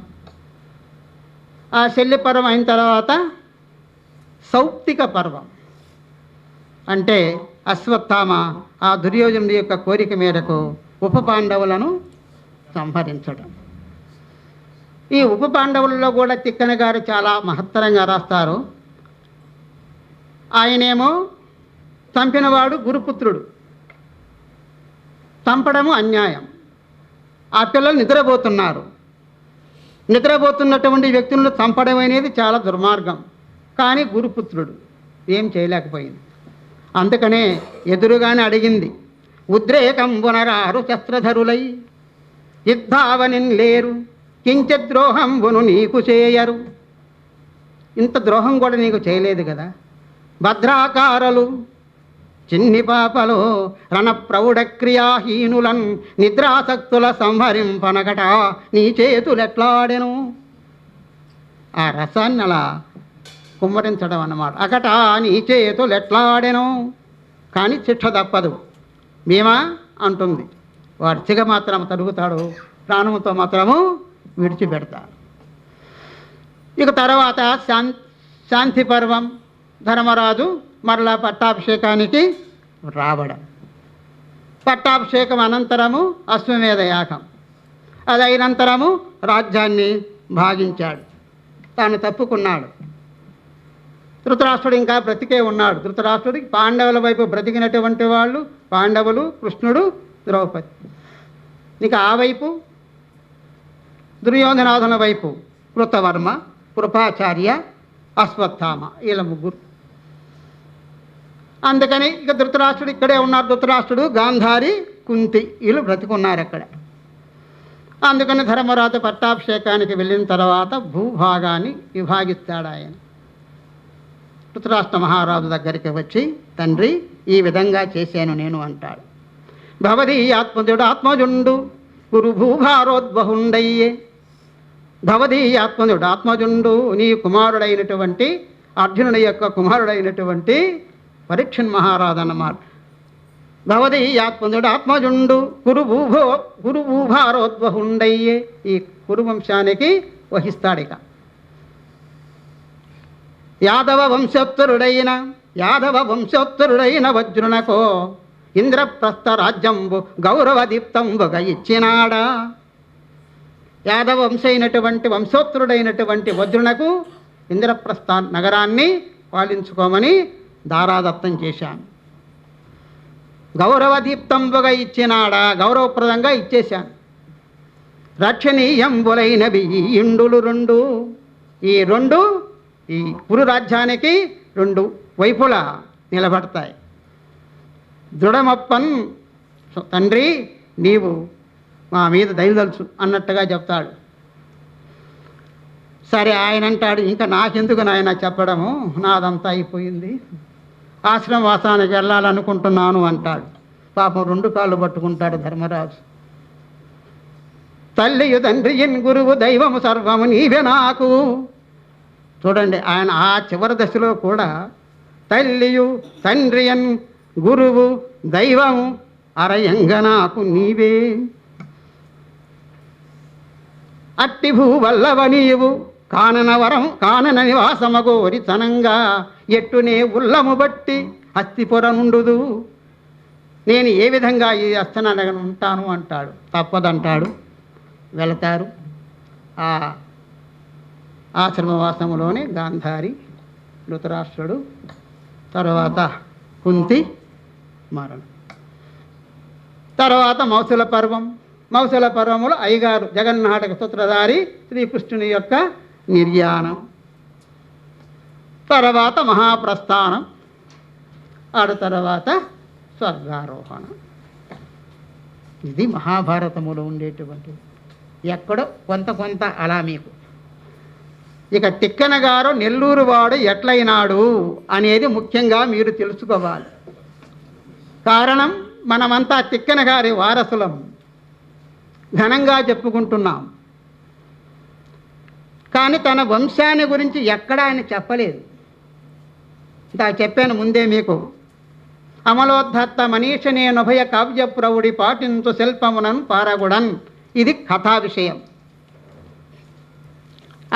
ఆ శల్య పర్వం అయిన తర్వాత సౌప్తిక పర్వం అంటే అశ్వత్థామ ఆ దుర్యోధనుడి యొక్క కోరిక మేరకు ఉప పాండవులను సంహరించడం. ఈ ఉప పాండవులలో కూడా తిక్కన గారు చాలా మహత్తరంగా రాస్తారు. ఆయనేమో చంపినవాడు గురుపుత్రుడు, చంపడము అన్యాయం. ఆ పిల్లలు నిద్రపోతున్నటువంటి వ్యక్తులను చంపడం అనేది చాలా దుర్మార్గం. కానీ గురుపుత్రుడు ఏం చేయలేకపోయింది. అందుకనే ఎదురుగానే అడిగింది, ఉద్రేకంబునరారు శస్త్రధరులై యుద్ధావనిన్ లేరు కించద్రోహంబును నీకు చేయరు. ఇంత ద్రోహం కూడా నీకు చేయలేదు కదా. భద్రాకారలు చిన్ని పాపలో రణప్రౌఢ క్రియాహీనులన్ నిద్రాసక్తుల సంహరింపనగట నీ చేతులెట్లాడెను. ఆ రసాన్ని అలా కుమ్మరించడం అన్నమాట. అకట నీ చేతులెట్లాడెను. కానీ శిక్ష తప్పదు. భీమా అంటుంది, వాడు చిగ మాత్రం తరుగుతాడు, ప్రాణంతో మాత్రము విడిచిపెడతాడు. ఇక తర్వాత శాంతి పర్వం, ధర్మరాజు మరలా పట్టాభిషేకానికి రావడం. పట్టాభిషేకం అనంతరము అశ్వమేధ యాగం. అది అయినంతరము రాజ్యాన్ని భాగించాడు, తాను తప్పుకున్నాడు. ధృతరాష్ట్రుడు ఇంకా బ్రతికే ఉన్నాడు. ధృతరాష్ట్రుడికి పాండవుల వైపు బ్రతికినటువంటి వాళ్ళు పాండవులు, కృష్ణుడు, ద్రౌపది. ఇక ఆ వైపు దుర్యోధనాథుల వైపు కృతవర్మ, కృపాచార్య, అశ్వత్థామ, వీళ్ళ ముగ్గురు. అందుకని ఇక ధృతరాష్ట్రుడు ఇక్కడే ఉన్నారు. ధృతరాష్ట్రుడు, గాంధారి, కుంతి వీళ్ళు బ్రతికున్నారు అక్కడ. అందుకని ధర్మరాజు పట్టాభిషేకానికి వెళ్ళిన తర్వాత భూభాగాన్ని విభాగిస్తాడు ఆయన. ధృతరాష్ట్ర మహారాజు దగ్గరికి వచ్చి, తండ్రి ఈ విధంగా చేశాను నేను అంటాడు. భవదీ ఆత్మజుడు ఆత్మజుండు గురు భూభారోద్వహుండయ్యే. భవదీ ఆత్మజుడు ఆత్మజుండు, నీ కుమారుడైనటువంటి అర్జునుడి యొక్క కుమారుడైనటువంటి పరీక్షణ్ మహారాజు అన్నమాట. భవదీ ఆత్మజుడు ఆత్మజుండు గురు భూభారోద్వహుండయ్యే. ఈ కురువంశానికి వహిస్తాడిక. యాదవ వంశోత్తరుడైన వజ్రునకో ఇంద్రప్రస్థ రాజ్యంబు గౌరవ దీప్తంబుగా ఇచ్చినాడా. యాదవ వంశోత్తరుడైనటువంటి వజ్రునకు ఇంద్రప్రస్థ నగరాన్ని పాలించుకోమని దారాదత్తం చేశాను. గౌరవ దీప్తంబుగా ఇచ్చినాడా, గౌరవప్రదంగా ఇచ్చేశాను. రక్షణీయంబులైనవి ఈ ఇండులు రెండు. ఈ పురు రాజ్యానికి రెండు వైపులా నిలబడతాయి. దృఢమప్పన్, తండ్రి నీవు మా మీద దయదలుచు అన్నట్టుగా చెప్తాడు. సరే ఆయన అంటాడు, ఇంకా నాకెందుకు నాయన చెప్పడము, నాదంతా అయిపోయింది, ఆశ్రమవాసానికి వెళ్ళాలనుకుంటున్నాను అంటాడు. పాపం రెండు కాళ్ళు పట్టుకుంటాడు ధర్మరాజు. తల్లియు తండ్రియన్ గురువు దైవము సర్వము నీవే నాకు. చూడండి, ఆయన ఆ చివరి దశలో కూడా తల్లియు తండ్రియన్ గురువు దైవము అరయంగ నాకు నీవే. అట్టి భూవల్లవ నీవు కానన నివాసమగోరి తనంగా ఎట్టునే ఉల్లము బట్టి హస్తిపుర నుండుదు. నేను ఏ విధంగా ఈ అస్తనగను ఉంటాను అంటాడు. తప్పదంటాడు. వెళతారు. ఆ ఆశ్రమవాసములోనే గాంధారి, ధృతరాష్ట్రుడు, తర్వాత కుంతి మరణం. తర్వాత మౌసల పర్వములో అయ్యగారు జగన్నాటక సూత్రధారి శ్రీకృష్ణుని యొక్క నిర్యాణం. తర్వాత మహాప్రస్థానం, తర్వాత స్వర్గారోహణం. ఇది మహాభారతములో ఉండేటువంటిది. ఎక్కడో కొంత అలా మీకు. ఇక తిక్కన గారు నెల్లూరు వాడు ఎట్లయినాడు అనేది ముఖ్యంగా మీరు తెలుసుకోవాలి. కారణం, మనమంతా తిక్కన గారి వారసులం, ఘనంగా చెప్పుకుంటున్నాం. కానీ తన వంశాన్ని గురించి ఎక్కడా ఆయన చెప్పలేదు. ఇంత చెప్పాను ముందే మీకు. అమలోద్ధత్త మనీషనే నుభయ కావ్య ప్రౌఢి పాటించు శిల్పమునన్ పారగుడన్. ఇది కథా విషయం.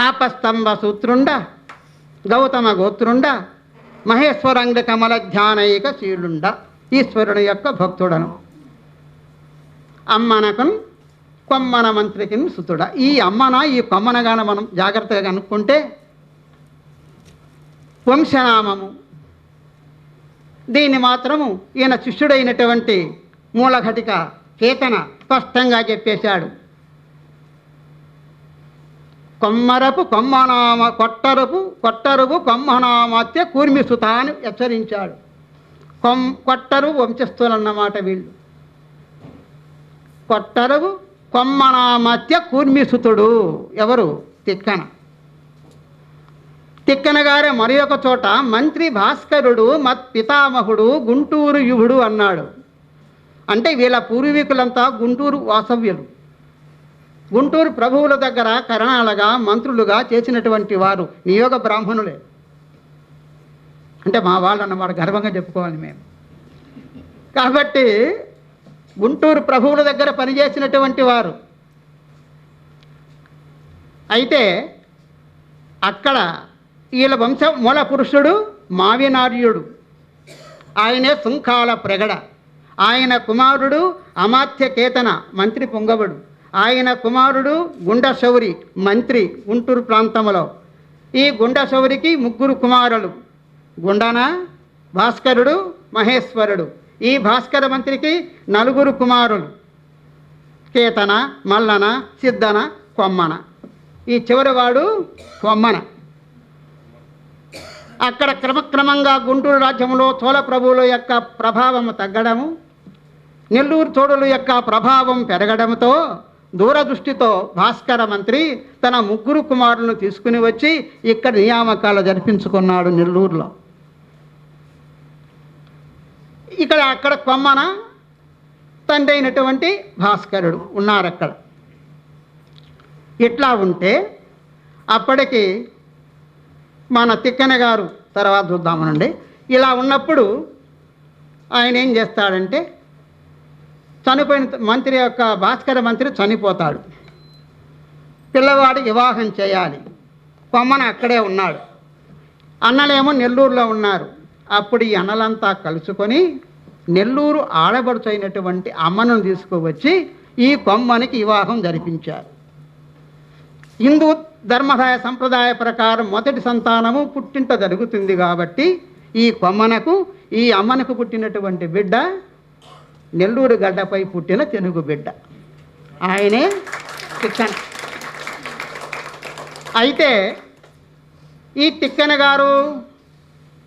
ఆపస్తంభ సూత్రుండ గౌతమ గోత్రుండ మహేశ్వరంగ కమల ధ్యానైక శీలుండ. ఈశ్వరుని యొక్క భక్తుడను. అమ్మనకున్ కొమ్మన మంత్రికిన్ సుతుడ. ఈ అమ్మన ఈ కొమ్మనగాన మనం జాగ్రత్తగా కనుక్కుంటే వంశనామము. దీన్ని మాత్రము ఈయన శిష్యుడైనటువంటి మూలఘటిక చేతన స్పష్టంగా చెప్పేశాడు. కొట్టరుపు కొమ్మనామాత్య కూర్మిసుత అని హెచ్చరించాడు. కొట్టరు వంశస్థులన్నమాట వీళ్ళు. కొట్టరువు కొమ్మనామాత్య కూర్మిసుతుడు ఎవరు? తిక్కన. తిక్కన గారే మరి ఒక చోట మంత్రి భాస్కరుడు మత్ పితామహుడు గుంటూరు యువుడు అన్నాడు. అంటే వీళ్ళ పూర్వీకులంతా గుంటూరు వాసవ్యులు. గుంటూరు ప్రభువుల దగ్గర కరణాలుగా మంత్రులుగా చేసినటువంటి వారు నియోగ బ్రాహ్మణులే. అంటే మా వాళ్ళు అన్నమాట, గర్వంగా చెప్పుకోవాలి మేము. కాబట్టి గుంటూరు ప్రభువుల దగ్గర పనిచేసినటువంటి వారు. అయితే అక్కడ వీళ్ళ వంశ మూల పురుషుడు మావినార్యుడు. ఆయనే సుంకాల ప్రగడ. ఆయన కుమారుడు అమాత్య కేతన మంత్రి పొంగవుడు. ఆయన కుమారుడు గుండశౌరి మంత్రి గుంటూరు ప్రాంతంలో. ఈ గుండశౌరికి ముగ్గురు కుమారులు, గుండన, భాస్కరుడు, మహేశ్వరుడు. ఈ భాస్కర మంత్రికి 4 కుమారులు: కేతన, మల్లన, సిద్ధన, కొమ్మన. ఈ చివరివాడు కొమ్మన. అక్కడ క్రమక్రమంగా గుంటూరు రాజ్యంలో చోళ ప్రభువుల యొక్క ప్రభావం తగ్గడము, నెల్లూరు చోళుల యొక్క ప్రభావం పెరగడంతో దూరదృష్టితో భాస్కర మంత్రి తన 3 కుమారులను తీసుకుని వచ్చి ఇక్కడ నియామకాలు జరిపించుకున్నాడు నెల్లూరులో. అక్కడ కొమ్మన తండ్రి అయినటువంటి భాస్కరుడు ఉన్నారు అక్కడ. ఇట్లా ఉంటే అప్పటికి మన తిక్కన గారు, తర్వాత చూద్దామనండి, ఇలా ఉన్నప్పుడు ఆయన ఏం చేస్తాడంటే, చనిపోయిన మంత్రి యొక్క భాస్కర మంత్రి చనిపోతాడు. పిల్లవాడికి వివాహం చేయాలి. కొమ్మన అక్కడే ఉన్నాడు. అన్నలేమో నెల్లూరులో ఉన్నారు. అప్పుడు ఈ అన్నలంతా కలుసుకొని నెల్లూరు ఆడబడుచైనటువంటి అమ్మను తీసుకువచ్చి ఈ కొమ్మనికి వివాహం జరిపించారు. హిందూ ధర్మదాయ సంప్రదాయ ప్రకారం మొదటి సంతానము పుట్టింట జరుగుతుంది కాబట్టి ఈ కొమ్మనకు, ఈ అమ్మనకు పుట్టినటువంటి బిడ్డ నెల్లూరు గడ్డపై పుట్టిన తెనుగు బిడ్డ, ఆయనే తిక్కన. అయితే ఈ తిక్కన గారు,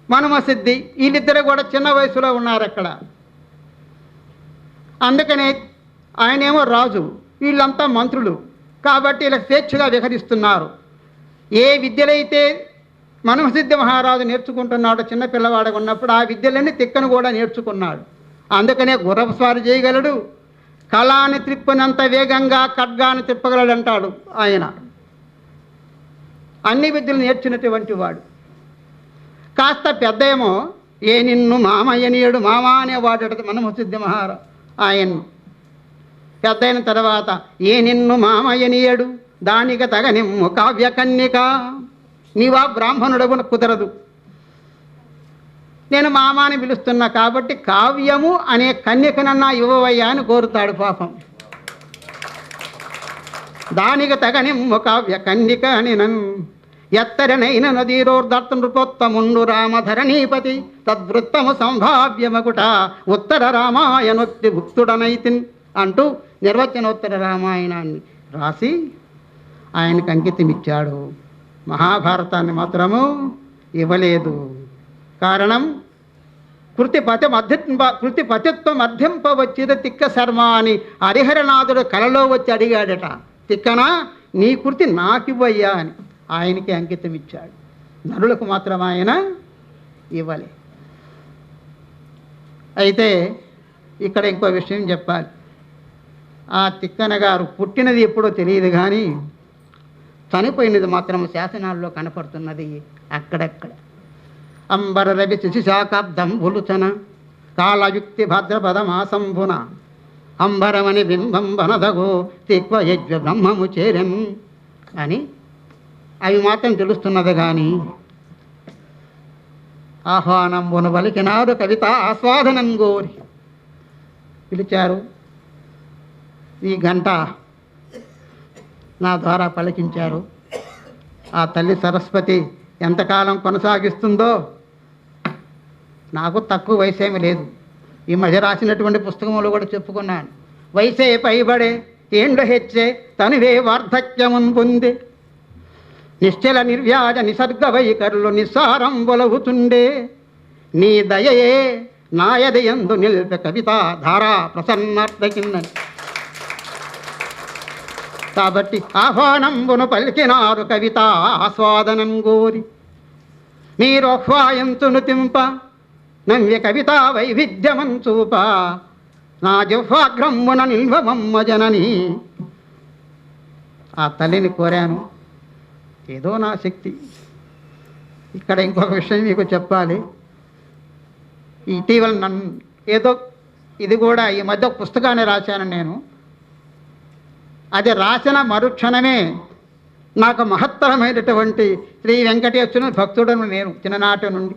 మనుమసిద్ధి, వీళ్ళిద్దరు కూడా చిన్న వయసులో ఉన్నారు అక్కడ. అందుకనే ఆయనేమో రాజు, వీళ్ళంతా మంత్రులు కాబట్టి ఇలా స్వేచ్ఛగా విహరిస్తున్నారు. ఏ విద్యలైతే మనుమసిద్ధి మహారాజు నేర్చుకుంటున్నాడో చిన్న పిల్లవాడు ఉన్నప్పుడు ఆ విద్యలన్నీ తిక్కను కూడా నేర్చుకున్నాడు. అందుకనే గుర్రపు స్వారీ చేయగలడు, కళాన్ని త్రిప్పినంత వేగంగా ఖడ్గాన్ని తిప్పగలడంటాడు ఆయన. అన్ని విద్యలు నేర్చినటువంటి వాడు. కాస్త పెద్ద ఏమో ఏ నిన్ను మామయ్యనీయుడు, మామ అనేవాడు మనుమసిద్ధి మహారాజు. ఆయన్ను పెద్ద అయిన తర్వాత ఏ నిన్ను మామయ్యనీయుడు దానికి తగనిమ్ము కావ్య కన్యక, నీవా బ్రాహ్మణుడవున కుదరదు, నేను మామాని పిలుస్తున్నా కాబట్టి కావ్యము అనే కన్యకనన్నా ఇవ్వవయ్యా అని కోరుతాడు పాపం. దానికి తగనిమ్ము కావ్య కన్యక అని ఎత్తరనైన నదీరోర్ధర్త నృపోత్తముండు రామధరణీపతి తద్వృత్తము సంభావ్యమగుట ఉత్తర రామాయణోక్తి భుక్తుడనైతిన్ అంటూ నిర్వచనోత్తర రామాయణాన్ని రాసి ఆయనకు అంకితం ఇచ్చాడు. మహాభారతాన్ని మాత్రము ఇవ్వలేదు. కారణం కృతి పతిత్వం అర్థింపవచ్చిద తిక్క శర్మ అని హరిహరనాథుడు కలలో వచ్చి అడిగాడట, తిక్కనా నీ కృతి నాకివ్వయ్యా అని. ఆయనకి అంకితం ఇచ్చాడు. నరులకు మాత్రం ఆయన ఇవ్వలే. అయితే ఇక్కడ ఇంకో విషయం చెప్పాలి. ఆ తిక్కన గారు పుట్టినది ఎప్పుడో తెలియదు కానీ చనిపోయినది మాత్రం శాసనాల్లో కనపడుతున్నది అక్కడక్కడ. అంబర రవి శిశిశాకాబ్దం బులుచన కాలయుక్తి భద్రపదమాసంభున అంబరమని బింబం వనదగో తిక్వ యజ్వ బ్రహ్మము చేరన్ అని అవి మాత్రం తెలుస్తున్నది కానీ ఆహ్వానంబును పలికినారు కవిత ఆస్వాదనం గోరి పిలిచారు. ఈ గంట నా ద్వారా పలికించారు. ఆ తల్లి సరస్వతి ఎంతకాలం కొనసాగిస్తుందో నాకు తక్కువ వయసేమి లేదు. ఈ మధ్య రాసినటువంటి పుస్తకంలో కూడా చెప్పుకున్నాను. వయసే పైబడే ఏండు హెచ్చే తనువే వార్ధక్యమున్ పొందే నిశ్చల నిర్వ్యాజ నిసర్గ వైఖరులు నిస్సారం బొలవుతుండే నీ దయయే నాయదయందు నిల్ప కవిత ధారా ప్రసన్నార్థకిందని. కాబట్టి ఆహ్వానంబును పలికినారు కవిత ఆస్వాదనం గోరి మీరు ఆహ్వాయంతును తింప నవ్య కవిత వైవిధ్యమం చూప నా జిహ్వాగ్రమ్మున నిల్వమమ్మ జనని. ఆ తల్లిని కోరాను, ఏదో నా శక్తి. ఇక్కడ ఇంకొక విషయం మీకు చెప్పాలి. ఇటీవల ఇది కూడా ఈ మధ్య ఒక పుస్తకాన్ని రాశాను నేను. అది రాసిన మరుక్షణమే నాకు మహత్తరమైనటువంటి శ్రీ వెంకటేశ్వరుని భక్తుడను నేను చిన్ననాటి నుండి.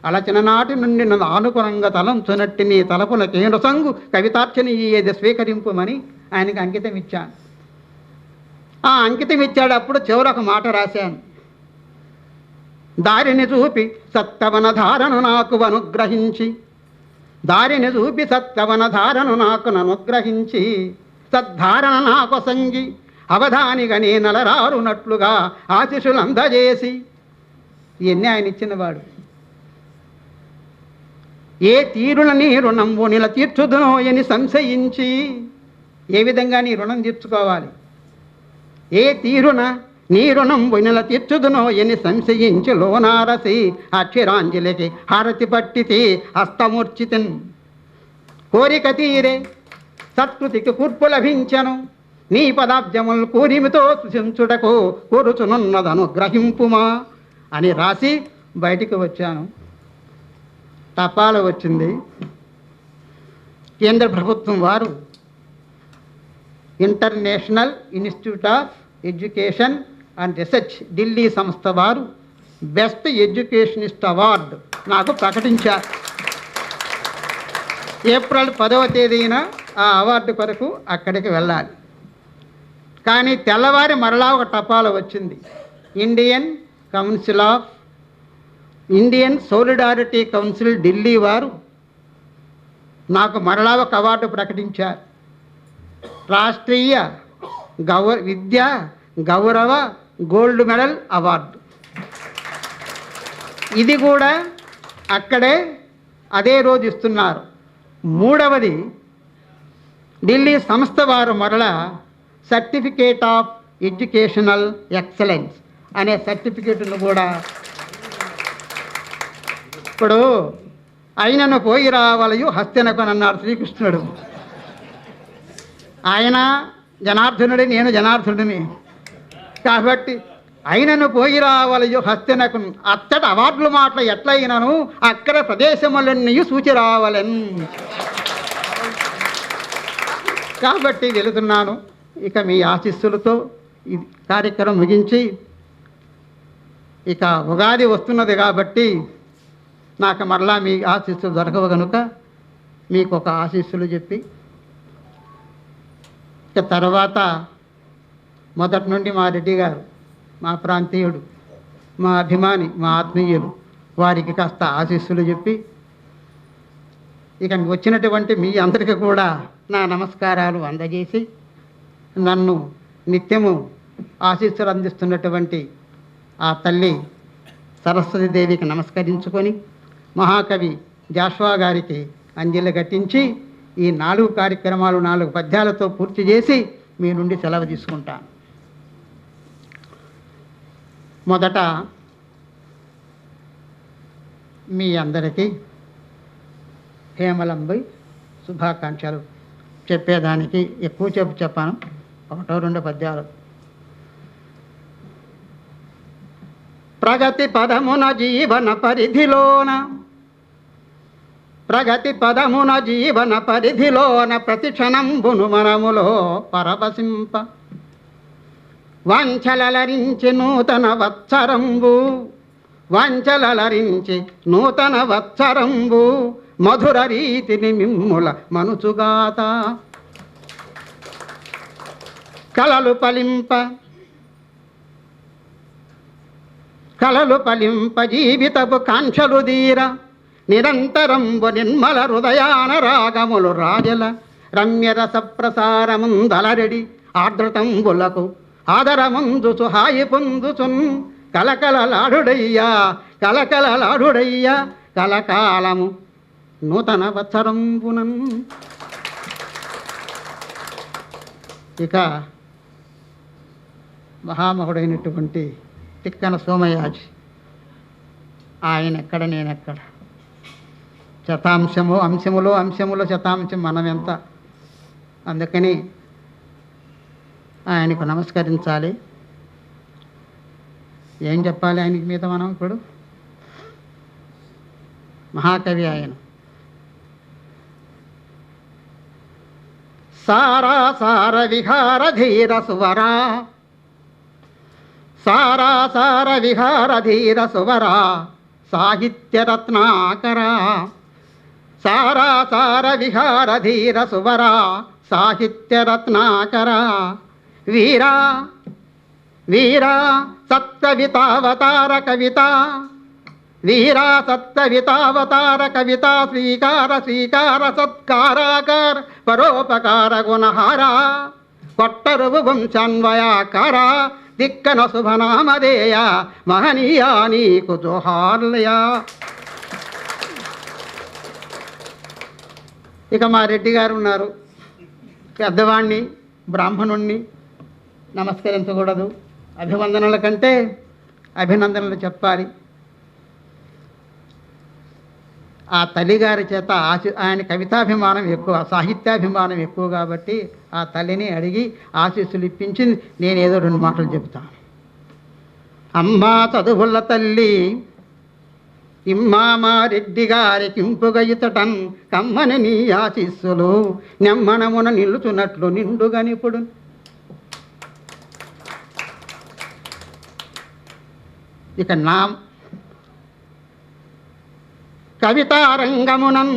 అలా చిన్ననాటి నుండి నన్ను ఆనుకునంగా తలంచునట్టి నీ తలపున కేంద్ర సంగు కవితార్చని ఏది స్వీకరింపుమని ఆయనకి అంకితం ఇచ్చాను. ఆ అంకితం ఇచ్చాడు. అప్పుడు చివరొక మాట రాశాను. దారిని చూపి సత్తవన ధారను నాకు అనుగ్రహించి దారిని చూపి సత్కవన ధారను నాకు అనుగ్రహించి సద్ధారణ నాకు సంగి అవధానిగా నీ నలరారునట్లుగా ఆశిషులు అందజేసి ఇవన్నీ ఆయన ఇచ్చినవాడు. ఏ తీరున నీ రుణంబు నిల తీర్చుదునో అని సంశయించి, ఏ విధంగా నీ రుణం తీర్చుకోవాలి, ఏ తీరున నీ రుణంబు నిల తీర్చుదునో అని సంశయించి లోనారసి అక్షరాంజలికి హారతి పట్టితి హస్తమూర్చితిన్. కోరిక తీరే సత్కృతికి కూర్పు లభించను, నీ పదాబ్జములు కూరిమితో సృశించుటకు కూరుచునున్నదను గ్రహింపుమా అని రాసి బయటికి వచ్చాను. తపాల వచ్చింది. కేంద్ర ప్రభుత్వం వారు international institute of education and research Delhi సంస్థ వారు బెస్ట్ ఎడ్యుకేషనిస్ట్ అవార్డు నాకు ప్రకటించారు. ఏప్రిల్ 10వ తేదీన ఆ అవార్డు కొరకు అక్కడికి వెళ్ళాలి. కానీ తెల్లవారి మరలా ఒక టపాల వచ్చింది. ఇండియన్ సోలిడారిటీ కౌన్సిల్ ఢిల్లీ వారు నాకు మరలా ఒక అవార్డు ప్రకటించారు. రాష్ట్రీయ విద్యా గౌరవ గోల్డ్ మెడల్ అవార్డు. ఇది కూడా అక్కడే అదే రోజు ఇస్తున్నారు. మూడవది ఢిల్లీ సంస్థ వారు మరలా సర్టిఫికేట్ ఆఫ్ ఎడ్యుకేషనల్ ఎక్సలెన్స్ అనే సర్టిఫికేట్ను కూడా, ఇప్పుడు ఆయనను పోయి రావలయు హస్తినకుని అన్నాడు శ్రీకృష్ణుడు. ఆయన జనార్దనుడి, నేను జనార్దనుడిని కాబట్టి ఆయనను పోయి రావలయు హస్తినకు అత్తట అవార్డుల మాటలు ఎట్లయినను అక్కడ ప్రదేశములన్నీ సూచి రావాలని కాబట్టి వెళుతున్నాను. ఇక మీ ఆశీస్సులతో ఈ కార్యక్రమం ముగించి, ఇక ఉగాది వస్తున్నది కాబట్టి నాకు మరలా మీ ఆశీస్సులు దొరకవు కనుక మీకు ఒక ఆశీస్సులు చెప్పి, ఇక తర్వాత మొదటి నుండి మా రెడ్డి గారు, మా ప్రాంతీయుడు, మా అభిమాని, మా ఆత్మీయులు, వారికి కాస్త ఆశీస్సులు చెప్పి, ఇక వచ్చినటువంటి మీ అందరికీ కూడా నా నమస్కారాలు అందజేసి, నన్ను నిత్యము ఆశీస్సులు అందిస్తున్నటువంటి ఆ తల్లి సరస్వతీదేవికి నమస్కరించుకొని, మహాకవి జాషువా గారికి అంజలి ఘటించి ఈ 4 కార్యక్రమాలు 4 పద్యాలతో పూర్తి చేసి మీ నుండి సెలవు తీసుకుంటాను. మొదట మీ అందరికీ హేమలంబై శుభాకాంక్షలు చెప్పేదానికి ఎక్కువ చెప్పాను. 1-2 పద్యాలు. ప్రగతి పదమున జీవన పరిధిలోన, ప్రగతి పదమున జీవన పరిధిలోన ప్రతి క్షణంబును మనములో పరవశింప, వాంఛలరించి నూతన వత్సరంబు, వాంఛలరించి నూతన వత్సరంబు మధుర రీతిని మిమ్ముల మనుచుగాత, కలలు పలింప జీవితపు కాంక్షలు దీర, నిరంతరంబు నిర్మల హృదయాన రాగములు రాజల రమ్యరస ప్రసారముందలరెడి ఆర్ద్రతంబులకు ఆదరముందుచు హాయి పొందుచున్ కలకలలాడుడయ్యా కలకలలాడుడయ్యా కలకాలము నూతన వత్సరంబునన్. ఇక మహామహుడైనటువంటి తిక్కన సోమయాజి, ఆయన ఎక్కడ నేనెక్కడ, శతాంశము అంశములో శతాంశం మనం ఎంత, అందుకని ఆయనకు నమస్కరించాలి. ఏం చెప్పాలి ఆయనకి మీద మనం ఇప్పుడు? మహాకవి ఆయన. సార విహార ధీర సువరా, సార విహార ధీర సువరా సాహిత్య రత్నాకరా, సార విహార ధీర సువరా సాహిత్య రత్నాకరా, వీరా సత్కవితావతార కవిత, వీరా సత్కవితావతార కవితా శ్రీకార శ్రీకార సత్కారాకార పరోపకార గుణహార కొట్టరువు వంశాన్వయాకార దిక్కన శుభనామధేయ మహనీయా నీకు జోహార్లయా. ఇక మా రెడ్డి గారు ఉన్నారు. పెద్దవాణ్ణి బ్రాహ్మణుణ్ణి నమస్కరించకూడదు, అభివందనల కంటే అభినందనలు చెప్పాలి. ఆ తల్లిగారి చేత ఆయన కవితాభిమానం ఎక్కువ, సాహిత్యాభిమానం ఎక్కువ కాబట్టి ఆ తల్లిని అడిగి ఆశీస్సులు ఇప్పించింది. నేనేదో 2 మాటలు చెబుతాను. అమ్మా చదువుల తల్లి ఇమ్మామా రెడ్డి గారి కింపుగ ఇతటన్ కమ్మని నీ ఆశీస్సులు నెమ్మనమున నిలుచున్నట్లు నిండుగా నిపుడు. ఇక నా కవితారంగమునం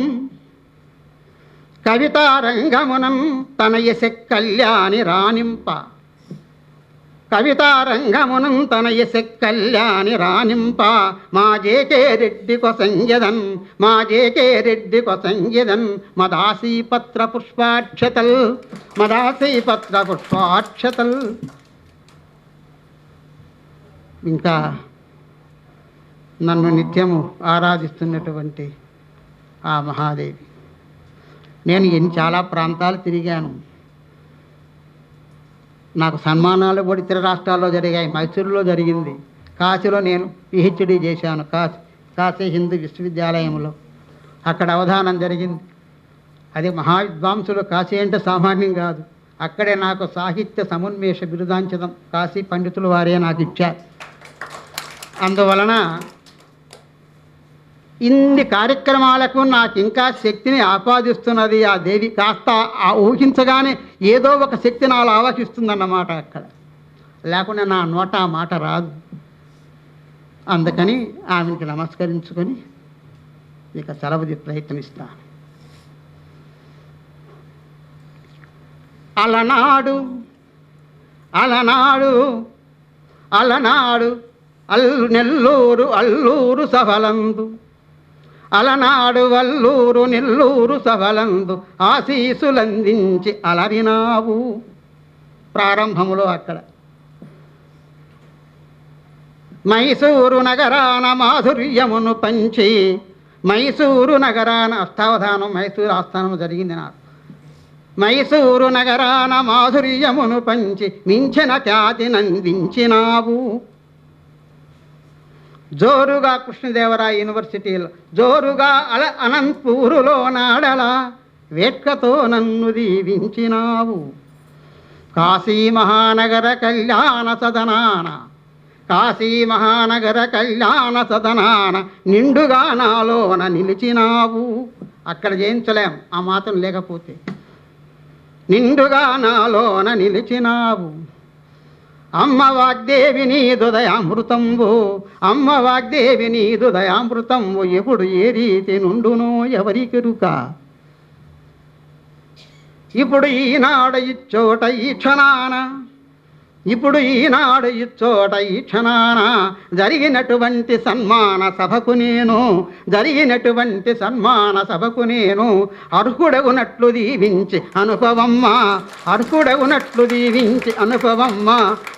తన యశ కళ్యాణి రాణింప కవితారంగమునం తన యశ కళ్యాణి రాణింప మా జేకే రెడ్డి కొసంగదన్ మా జేకే రెడ్డి కొసంగదన్ మదాసీ పత్ర పుష్పాక్షతల్ మదాసీ పత్ర పుష్పాక్షతల్. ఇంకా నన్ను నిత్యము ఆరాధిస్తున్నటువంటి ఆ మహాదేవి. నేను చాలా ప్రాంతాలు తిరిగాను. నాకు సన్మానాలు కూడా ఇతర రాష్ట్రాల్లో జరిగాయి. మైసూరులో జరిగింది, కాశీలో నేను పిహెచ్డి చేశాను, కాశీ హిందూ విశ్వవిద్యాలయంలో. అక్కడ అవధానం జరిగింది. అది మహావిద్వాంసులు. కాశీ అంటే సామాన్యం కాదు. అక్కడే నాకు సాహిత్య సమున్మేష బిరుదాంచతం కాశీ పండితులు వారే నాకు ఇచ్చారు. అందువలన ఇన్ని కార్యక్రమాలకు నాకు ఇంకా శక్తిని ఆపాదిస్తున్నది ఆ దేవి. కాస్త ఆ ఊహించగానే ఏదో ఒక శక్తి నాలో ఆవహిస్తుందన్నమాట. అక్కడ లేకుండా నా నోట ఆ మాట రాదు. అందుకని ఆమెకి నమస్కరించుకొని ఇక సెలవుది ప్రయత్నిస్తాను. అలనాడు అలనాడు అలనాడు నెల్లూరు అల్లూరు సఫలందు అలనాడు వల్లూరు నెల్లూరు సఫలందు ఆశీసులందించి అలరినావు. ప్రారంభములో అక్కడ మైసూరు నగరాన మాధుర్యమును పంచి మైసూరు నగరాన అష్టావధానం మైసూరు ఆస్థానం జరిగింది నాకు. మైసూరు నగరాన మాధుర్యమును పంచి మించిన ఖ్యాతి నందించినావు. జోరుగా కృష్ణదేవరాయ యూనివర్సిటీలో జోరుగా అనంతపూరులో నాడల వేట్కతో నన్ను దీవించినావు. కాశీ మహానగర కళ్యాణ సదనాన కాశీ మహానగర కళ్యాణ సదనాన నిండుగా నాలోన నిలిచినావు. అక్కడ చేయించలేం ఆ మాత్రం లేకపోతే. నిండుగా నాలోన నిలిచినావు. అమ్మ వాగ్దేవి నీదు దయామృతంబు అమ్మ వాగ్దేవి నీదు దయామృతంబు ఎప్పుడు ఏ రీతి నుండునో ఎవరికెరుక. ఇప్పుడు ఈనాడు ఇచ్చోట ఈ క్షణాన ఇప్పుడు ఈనాడు ఇచ్చోట ఈ క్షణాన జరిగినటువంటి సన్మాన సభకు నేను అర్హుడగునట్లు దీవించి అనుభవమ్మ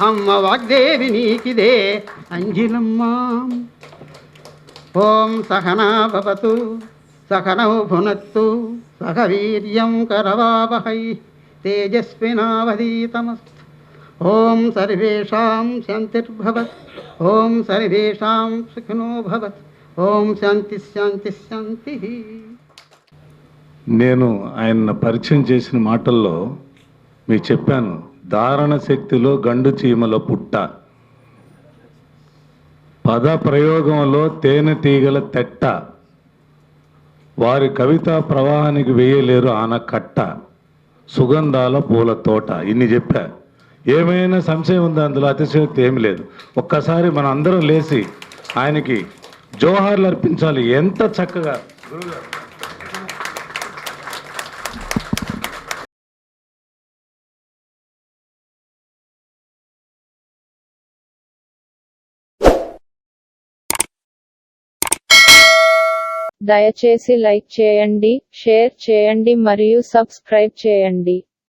అమ్మ వాగ్దేవి నీకిదే అంజిలమ్మ. ఓం సహనా భవతు సహనౌ భునత్తు సహ వీర్యం కరవావహై తేజస్వినావధీతమస్తు. ఓం సర్వేషాం శాంతిర్భవత్. ఓం సర్వేషాం సుఖినో భవత్. ఓం శాంతి శాంతి శాంతి. నేను ఆయన పరిచయం చేసిన మాటల్లో మీకు చెప్పాను, ధారణ శక్తిలో గండు చీమల పుట్ట, పద ప్రయోగంలో తేనెటీగల తెట్ట, వారి కవితా ప్రవాహానికి వేయలేరు ఆనకట్ట, సుగంధాల పూల తోట. ఇన్ని చెప్పా. ఏమైనా సంశయం ఉందా? అందులో అతిశయోక్తి ఏమి లేదు. ఒక్కసారి మనం అందరం లేచి ఆయనకి జోహార్లు అర్పించాలి. ఎంత చక్కగా గురుగారు దయచేసి లైక్ చేయండి, షేర్ చేయండి మరియు సబ్స్క్రైబ్ చేయండి.